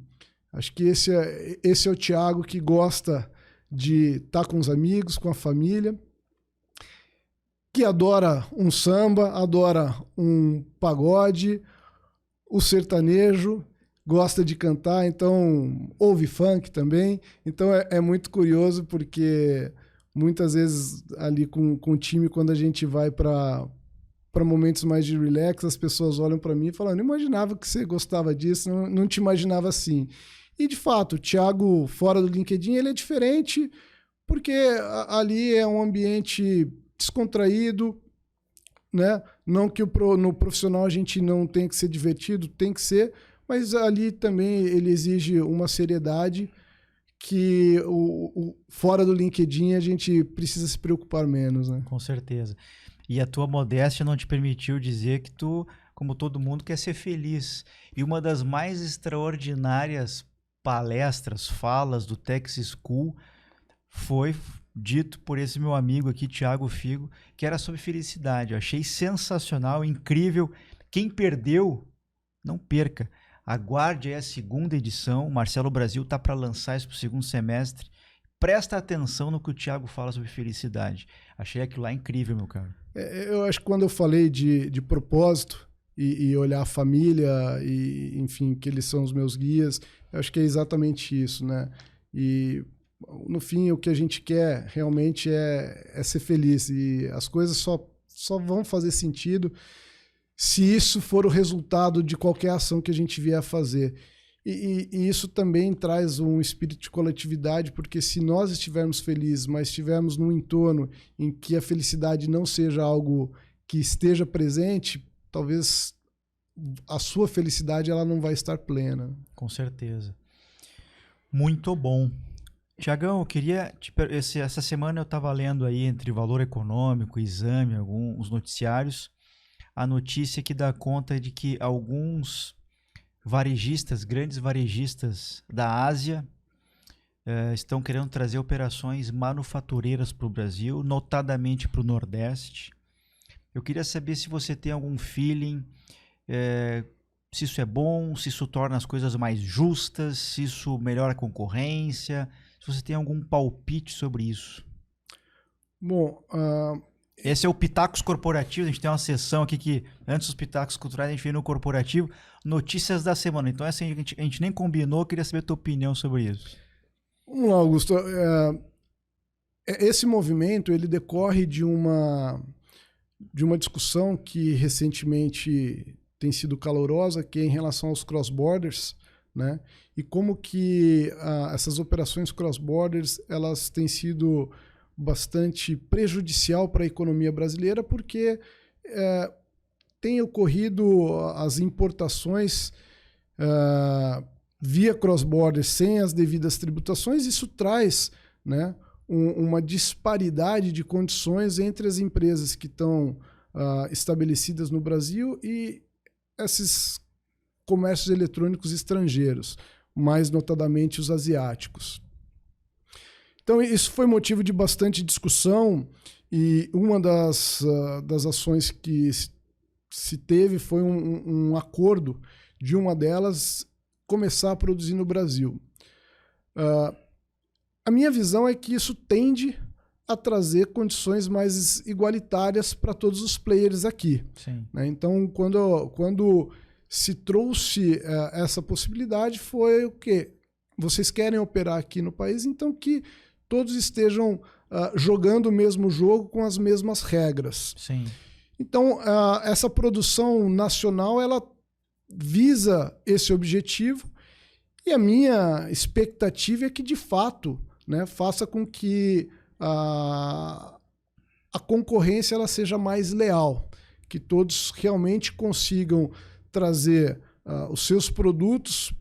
acho que esse é o Thiago que gosta de estar com os amigos, com a família, que adora um samba, adora um pagode, o sertanejo, gosta de cantar, então ouve funk também. Então é muito curioso porque muitas vezes ali com o time, quando a gente vai para momentos mais de relax, as pessoas olham para mim e falam, não imaginava que você gostava disso, não te imaginava assim. E, de fato, o Thiago, fora do LinkedIn, ele é diferente, porque ali é um ambiente descontraído, né? Não que no profissional a gente não tenha que ser divertido, tem que ser, mas ali também ele exige uma seriedade que fora do LinkedIn a gente precisa se preocupar menos, né? Com certeza. E a tua modéstia não te permitiu dizer que tu, como todo mundo, quer ser feliz. E uma das mais extraordinárias palestras, falas do Tech School foi dito por esse meu amigo aqui, Thiago Figo, que era sobre felicidade. Eu achei sensacional, incrível. Quem perdeu, não perca. Aguarde aí a segunda edição. O Marcelo Brasil está para lançar isso para o segundo semestre. Presta atenção no que o Thiago fala sobre felicidade. Achei aquilo lá incrível, meu caro. Eu acho que quando eu falei de propósito e olhar a família, e enfim, que eles são os meus guias, eu acho que é exatamente isso, né? E no fim, o que a gente quer realmente é ser feliz. E as coisas só vão fazer sentido se isso for o resultado de qualquer ação que a gente vier a fazer. E isso também traz um espírito de coletividade, porque se nós estivermos felizes, mas estivermos num entorno em que a felicidade não seja algo que esteja presente, talvez a sua felicidade ela não vai estar plena. Com certeza. Muito bom. Tiagão, eu queria... essa semana eu estava lendo aí entre Valor Econômico, Exame, alguns noticiários, a notícia que dá conta de que alguns varejistas, grandes varejistas da Ásia, estão querendo trazer operações manufatureiras para o Brasil, notadamente para o Nordeste. Eu queria saber se você tem algum feeling, se isso é bom, se isso torna as coisas mais justas, se isso melhora a concorrência, se você tem algum palpite sobre isso. Bom, esse é o Pitacos Corporativo. A gente tem uma sessão aqui que, antes dos Pitacos Culturais, a gente vem no Corporativo, notícias da semana. Então, assim, a gente nem combinou, eu queria saber a tua opinião sobre isso. Vamos lá, Augusto. Esse movimento, ele decorre de uma discussão que recentemente tem sido calorosa, que é em relação aos cross-borders, né? E como que essas operações cross-borders, elas têm sido bastante prejudicial para a economia brasileira, porque tem ocorrido as importações via cross-border sem as devidas tributações. Isso traz, né, uma disparidade de condições entre as empresas que estão estabelecidas no Brasil e esses comércios eletrônicos estrangeiros, mais notadamente os asiáticos. Então, isso foi motivo de bastante discussão, e uma das ações que se teve foi um acordo de uma delas começar a produzir no Brasil. A minha visão é que isso tende a trazer condições mais igualitárias para todos os players aqui. Sim. Né? Então, quando se trouxe essa possibilidade, foi o quê? Vocês querem operar aqui no país, então que todos estejam jogando o mesmo jogo com as mesmas regras. Sim. Então, essa produção nacional, ela visa esse objetivo, e a minha expectativa é que, de fato, né, faça com que a concorrência ela seja mais leal, que todos realmente consigam trazer os seus produtos,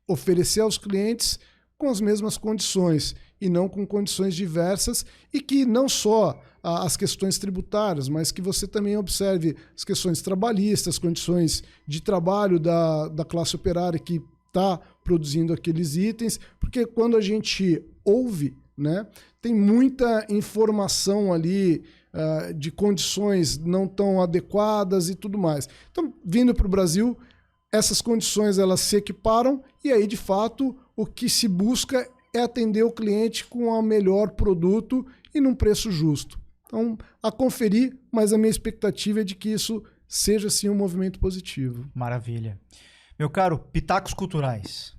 oferecer aos clientes com as mesmas condições e não com condições diversas, e que não só as questões tributárias, mas que você também observe as questões trabalhistas, condições de trabalho da classe operária que está produzindo aqueles itens, porque quando a gente ouve, né, tem muita informação ali de condições não tão adequadas e tudo mais. Então, vindo para o Brasil, essas condições elas se equiparam, e aí, de fato, o que se busca é atender o cliente com o melhor produto e num preço justo. Então, a conferir, mas a minha expectativa é de que isso seja, sim, um movimento positivo. Maravilha. Meu caro, Pitacos Culturais.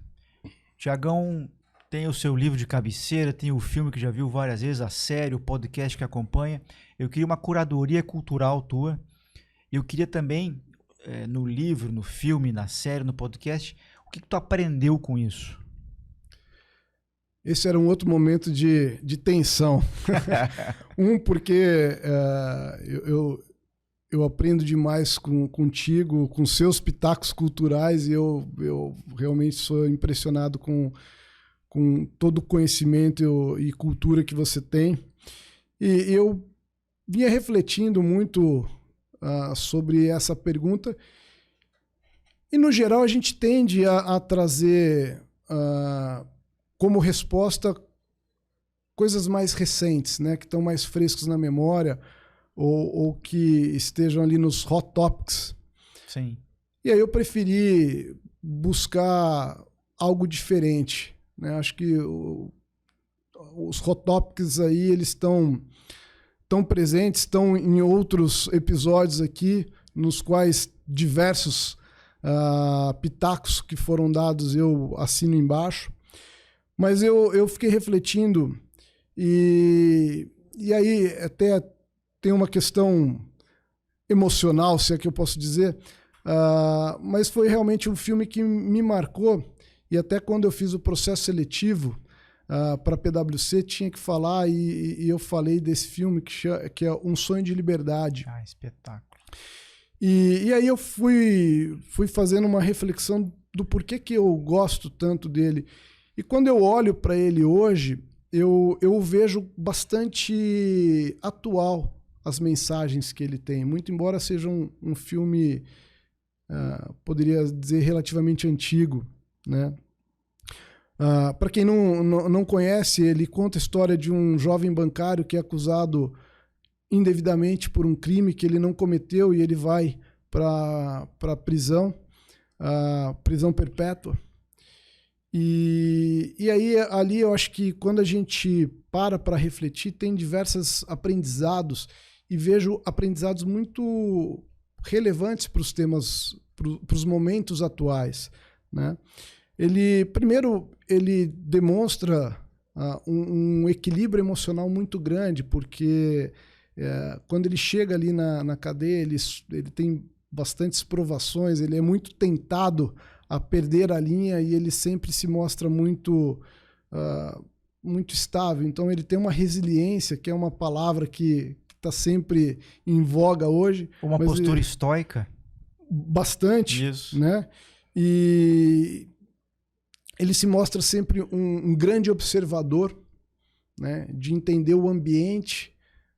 Tiagão tem o seu livro de cabeceira, tem o filme que já viu várias vezes, a série, o podcast que acompanha. Eu queria uma curadoria cultural tua. Eu queria também, no livro, no filme, na série, no podcast, o que tu aprendeu com isso? Esse era um outro momento de tensão. Porque eu aprendo demais contigo, com seus pitacos culturais, e eu realmente sou impressionado com todo o conhecimento e cultura que você tem. E eu vinha refletindo muito sobre essa pergunta, e no geral a gente tende a trazer como resposta coisas mais recentes, né, que estão mais frescos na memória, ou que estejam ali nos hot topics. Sim. E aí eu preferi buscar algo diferente, né? Acho que os hot topics aí, eles estão presentes, estão em outros episódios aqui, nos quais diversos pitacos que foram dados eu assino embaixo. Mas eu fiquei refletindo, e aí até tem uma questão emocional, se é que eu posso dizer, mas foi realmente um filme que me marcou, e até quando eu fiz o processo seletivo para a PwC, tinha que falar, e eu falei desse filme que é Um Sonho de Liberdade. Ah, espetáculo. E aí eu fui fazendo uma reflexão do porquê que eu gosto tanto dele. E quando eu olho para ele hoje, eu vejo bastante atual as mensagens que ele tem, muito embora seja um filme poderia dizer, relativamente antigo, né? Para quem não conhece, ele conta a história de um jovem bancário que é acusado indevidamente por um crime que ele não cometeu e ele vai para prisão perpétua. E aí, ali eu acho que quando a gente para refletir, tem diversos aprendizados e vejo aprendizados muito relevantes para os temas, para os momentos atuais, né? Primeiro, ele demonstra um equilíbrio emocional muito grande, porque quando ele chega ali na cadeia, ele tem bastantes provações, ele é muito tentado a perder a linha e ele sempre se mostra muito estável. Então ele tem uma resiliência, que é uma palavra que está sempre em voga hoje. Uma postura estoica? Bastante. Isso. Né? E ele se mostra sempre um grande observador, né? De entender o ambiente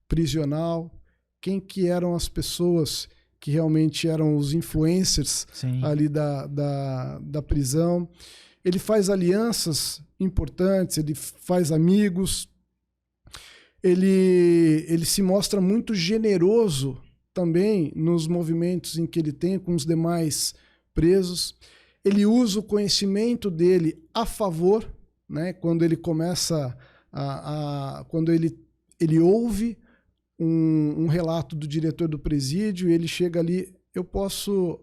prisional, quem que eram as pessoas que realmente eram os influencers ali da prisão. Ele faz alianças importantes, ele faz amigos, ele se mostra muito generoso também nos movimentos em que ele tem com os demais presos. Ele usa o conhecimento dele a favor, né? Quando ele começa quando ele ouve um relato do diretor do presídio e ele chega ali, eu posso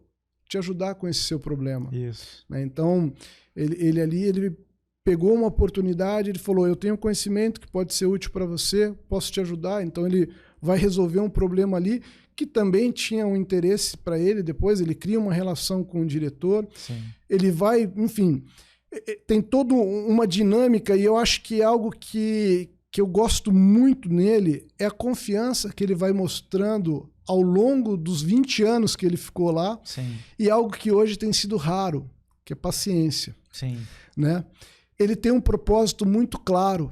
te ajudar com esse seu problema. Isso. Né? Então, ele pegou uma oportunidade, ele falou, eu tenho conhecimento que pode ser útil para você, posso te ajudar. Então, ele vai resolver um problema ali que também tinha um interesse para ele. Depois, ele cria uma relação com o diretor. Sim. Ele vai, enfim, tem toda uma dinâmica e eu acho que é algo que eu gosto muito nele é a confiança que ele vai mostrando ao longo dos 20 anos que ele ficou lá. Sim. E algo que hoje tem sido raro, que é paciência. Sim. Né? Ele tem um propósito muito claro,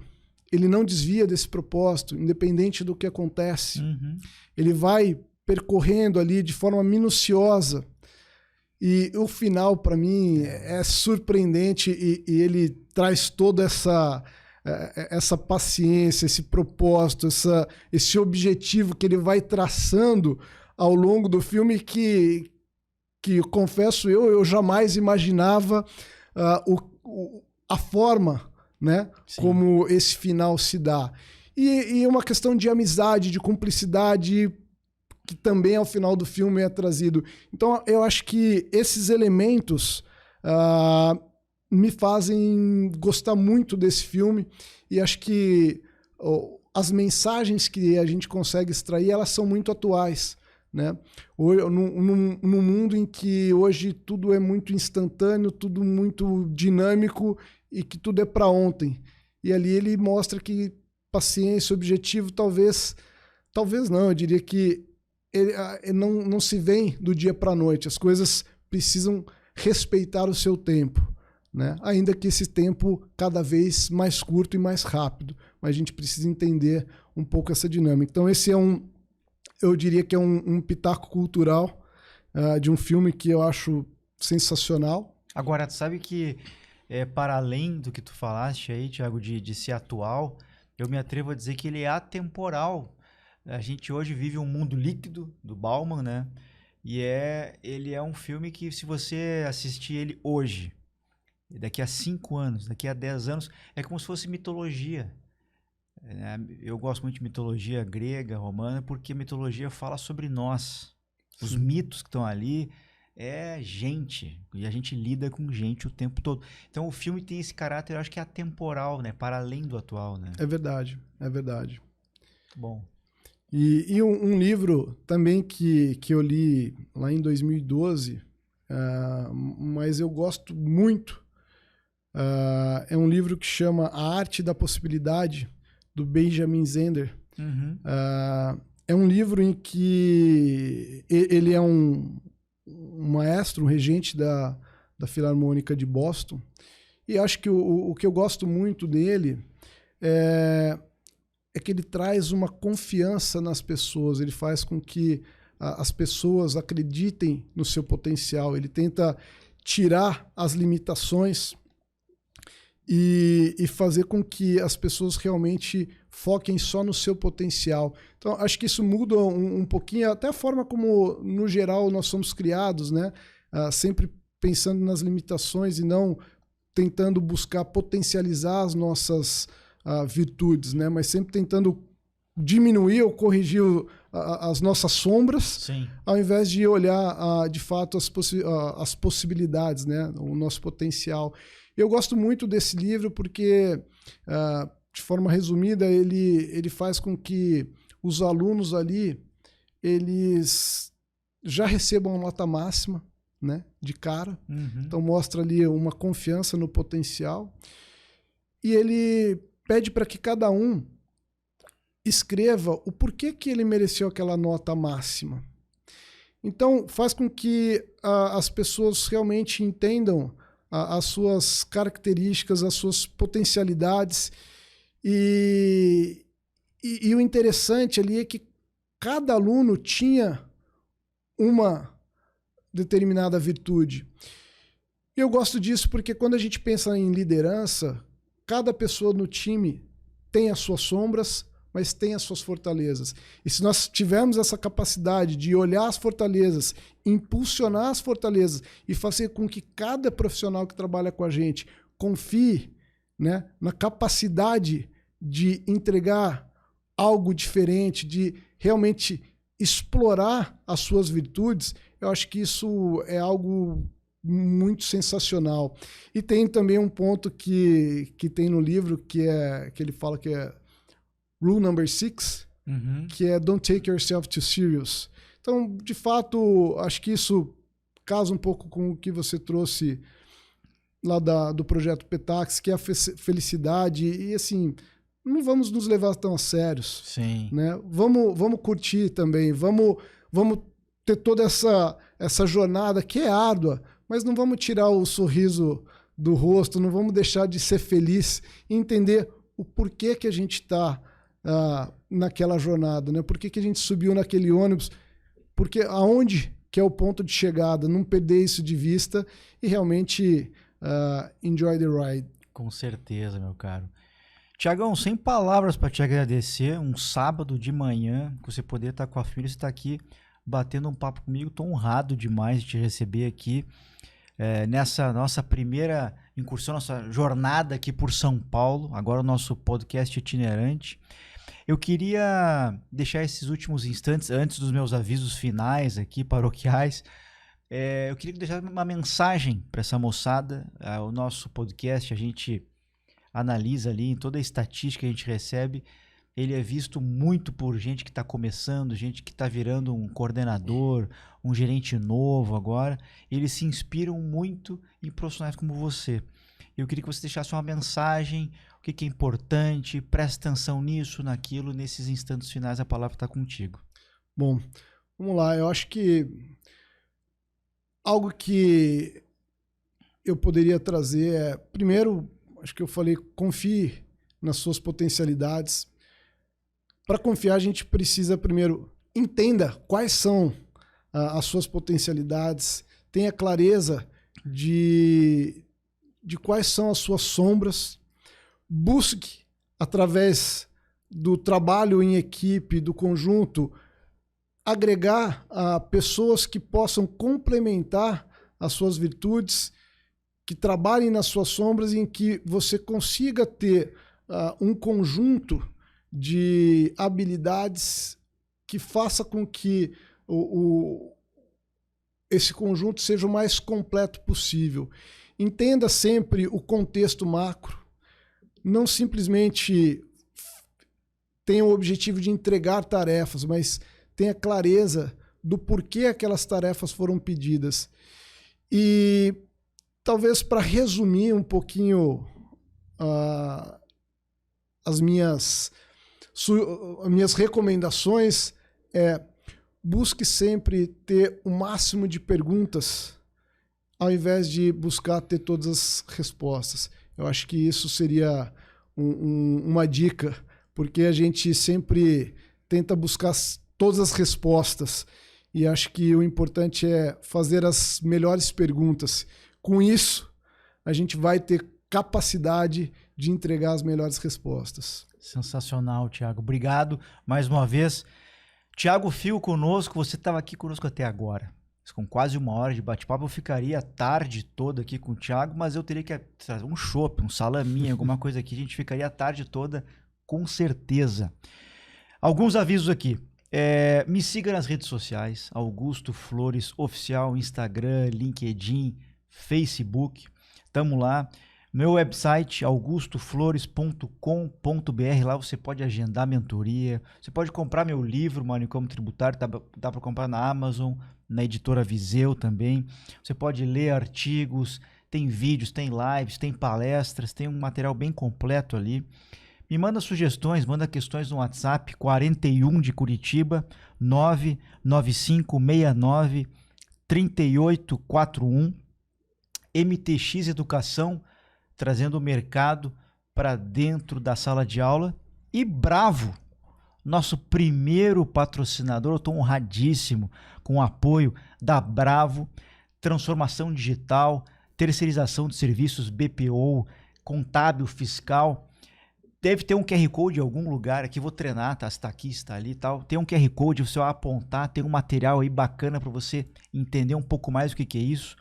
ele não desvia desse propósito, independente do que acontece. Uhum. Ele vai percorrendo ali de forma minuciosa e o final, para mim, é surpreendente e ele traz toda essa paciência, esse propósito, esse objetivo que ele vai traçando ao longo do filme que confesso eu jamais imaginava a forma, né, como esse final se dá. E uma questão de amizade, de cumplicidade, que também ao final do filme é trazido. Então eu acho que esses elementos me fazem gostar muito desse filme e acho que as mensagens que a gente consegue extrair, elas são muito atuais, né? Num mundo em que hoje tudo é muito instantâneo, tudo muito dinâmico e que tudo é para ontem. E ali ele mostra que paciência, objetivo, talvez não, eu diria que ele não se vem do dia para a noite. As coisas precisam respeitar o seu tempo. Né? Ainda que esse tempo cada vez mais curto e mais rápido, mas a gente precisa entender um pouco essa dinâmica. Então esse eu diria que é um pitaco cultural de um filme que eu acho sensacional. Agora, tu sabe que para além do que tu falaste aí, Thiago, de ser atual, eu me atrevo a dizer que ele é atemporal. A gente hoje vive um mundo líquido do Bauman, né? E ele é um filme que, se você assistir ele hoje, daqui a 5 anos, daqui a 10 anos, é como se fosse mitologia. Eu gosto muito de mitologia grega, romana, porque a mitologia fala sobre nós. Os mitos que estão ali é gente, e a gente lida com gente o tempo todo. Então o filme tem esse caráter, eu acho que é atemporal, né? Para além do atual, né? É verdade, é verdade. Bom. E um livro também que eu li lá em 2012, mas eu gosto muito, é um livro que chama A Arte da Possibilidade, do Benjamin Zender. Uhum. É um livro em que ele é um maestro, um regente da Filarmônica de Boston, e acho que o que eu gosto muito dele é que ele traz uma confiança nas pessoas, ele faz com que as pessoas acreditem no seu potencial, ele tenta tirar as limitações e fazer com que as pessoas realmente foquem só no seu potencial. Então, acho que isso muda um pouquinho, até a forma como, no geral, nós somos criados, né? Sempre pensando nas limitações e não tentando buscar potencializar as nossas virtudes, né? Mas sempre tentando diminuir ou corrigir as nossas sombras, Sim. ao invés de olhar, de fato, as possibilidades, né? O nosso potencial. Eu gosto muito desse livro porque, de forma resumida, ele faz com que os alunos ali, eles já recebam nota máxima, né, de cara. Uhum. Então mostra ali uma confiança no potencial. E ele pede para que cada um escreva o porquê que ele mereceu aquela nota máxima. Então faz com que as pessoas realmente entendam as suas características, as suas potencialidades. E o interessante ali é que cada aluno tinha uma determinada virtude. E eu gosto disso porque quando a gente pensa em liderança, cada pessoa no time tem as suas sombras, mas tem as suas fortalezas. E se nós tivermos essa capacidade de olhar as fortalezas, impulsionar as fortalezas e fazer com que cada profissional que trabalha com a gente confie, né, na capacidade de entregar algo diferente, de realmente explorar as suas virtudes, eu acho que isso é algo muito sensacional. E tem também um ponto que tem no livro que ele fala que é Rule number 6, que é Don't take yourself too serious. Então, de fato, acho que isso casa um pouco com o que você trouxe lá do projeto Petax, que é a felicidade. E assim, não vamos nos levar tão a sérios. Sim. Né? Vamos curtir também, vamos ter toda essa jornada que é árdua, mas não vamos tirar o sorriso do rosto, não vamos deixar de ser feliz e entender o porquê que a gente está naquela jornada, né? Por que a gente subiu naquele ônibus, porque aonde que é o ponto de chegada, não perder isso de vista e realmente enjoy the ride. Com certeza, meu caro. Tiagão, sem palavras para te agradecer, um sábado de manhã, que você poder estar com a filha, você está aqui batendo um papo comigo, estou honrado demais de te receber aqui nessa nossa primeira incursão, nossa jornada aqui por São Paulo, agora o nosso podcast itinerante. Eu queria deixar esses últimos instantes, antes dos meus avisos finais aqui, paroquiais, eu queria deixar uma mensagem para essa moçada. O nosso podcast, a gente analisa ali, em toda a estatística que a gente recebe, ele é visto muito por gente que está começando, gente que está virando um coordenador, um gerente novo agora. Eles se inspiram muito em profissionais como você. Eu queria que você deixasse uma mensagem, o que é importante, preste atenção nisso, naquilo, nesses instantes finais, a palavra está contigo. Bom, vamos lá. Eu acho que algo que eu poderia trazer primeiro, acho que eu falei, confie nas suas potencialidades. Para confiar, a gente precisa primeiro entenda quais são as suas potencialidades, tenha clareza de quais são as suas sombras, busque, através do trabalho em equipe, do conjunto, agregar pessoas que possam complementar as suas virtudes, que trabalhem nas suas sombras e em que você consiga ter um conjunto de habilidades que faça com que esse conjunto seja o mais completo possível. Entenda sempre o contexto macro, não simplesmente tenha o objetivo de entregar tarefas, mas tenha clareza do porquê aquelas tarefas foram pedidas. E talvez para resumir um pouquinho as minhas recomendações, busque sempre ter o máximo de perguntas ao invés de buscar ter todas as respostas. Eu acho que isso seria uma dica, porque a gente sempre tenta buscar todas as respostas e acho que o importante é fazer as melhores perguntas. Com isso, a gente vai ter capacidade de entregar as melhores respostas. Sensacional, Thiago. Obrigado mais uma vez. Thiago Fio conosco, você estava aqui conosco até agora. Com quase 1 hora de bate-papo, eu ficaria a tarde toda aqui com o Thiago, mas eu teria que trazer um chopp, um salaminho, alguma coisa aqui, a gente ficaria a tarde toda, com certeza. Alguns avisos aqui. Me siga nas redes sociais, Augusto Flores Oficial, Instagram, LinkedIn, Facebook, tamo lá. Meu website, augustoflores.com.br, lá você pode agendar mentoria, você pode comprar meu livro, Manicômio Tributário, dá para comprar na Amazon, na editora Viseu também. Você pode ler artigos, tem vídeos, tem lives, tem palestras, tem um material bem completo ali. Me manda sugestões, manda questões no WhatsApp, 41 de Curitiba, 995693841, MTX Educação, trazendo o mercado para dentro da sala de aula. E Bravo, nosso primeiro patrocinador, eu estou honradíssimo com o apoio da Bravo, transformação digital, terceirização de serviços BPO, contábil, fiscal. Deve ter um QR Code em algum lugar aqui, vou treinar, tá? Se tá aqui, se tá ali e tal. Tem um QR Code, você vai apontar, tem um material aí bacana para você entender um pouco mais o que é isso.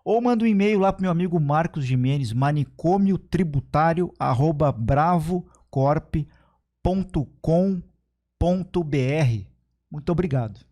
Ou manda um e-mail lá pro meu amigo Marcos Gimenez, manicomiotributário@bravocorp.com.br. Muito obrigado.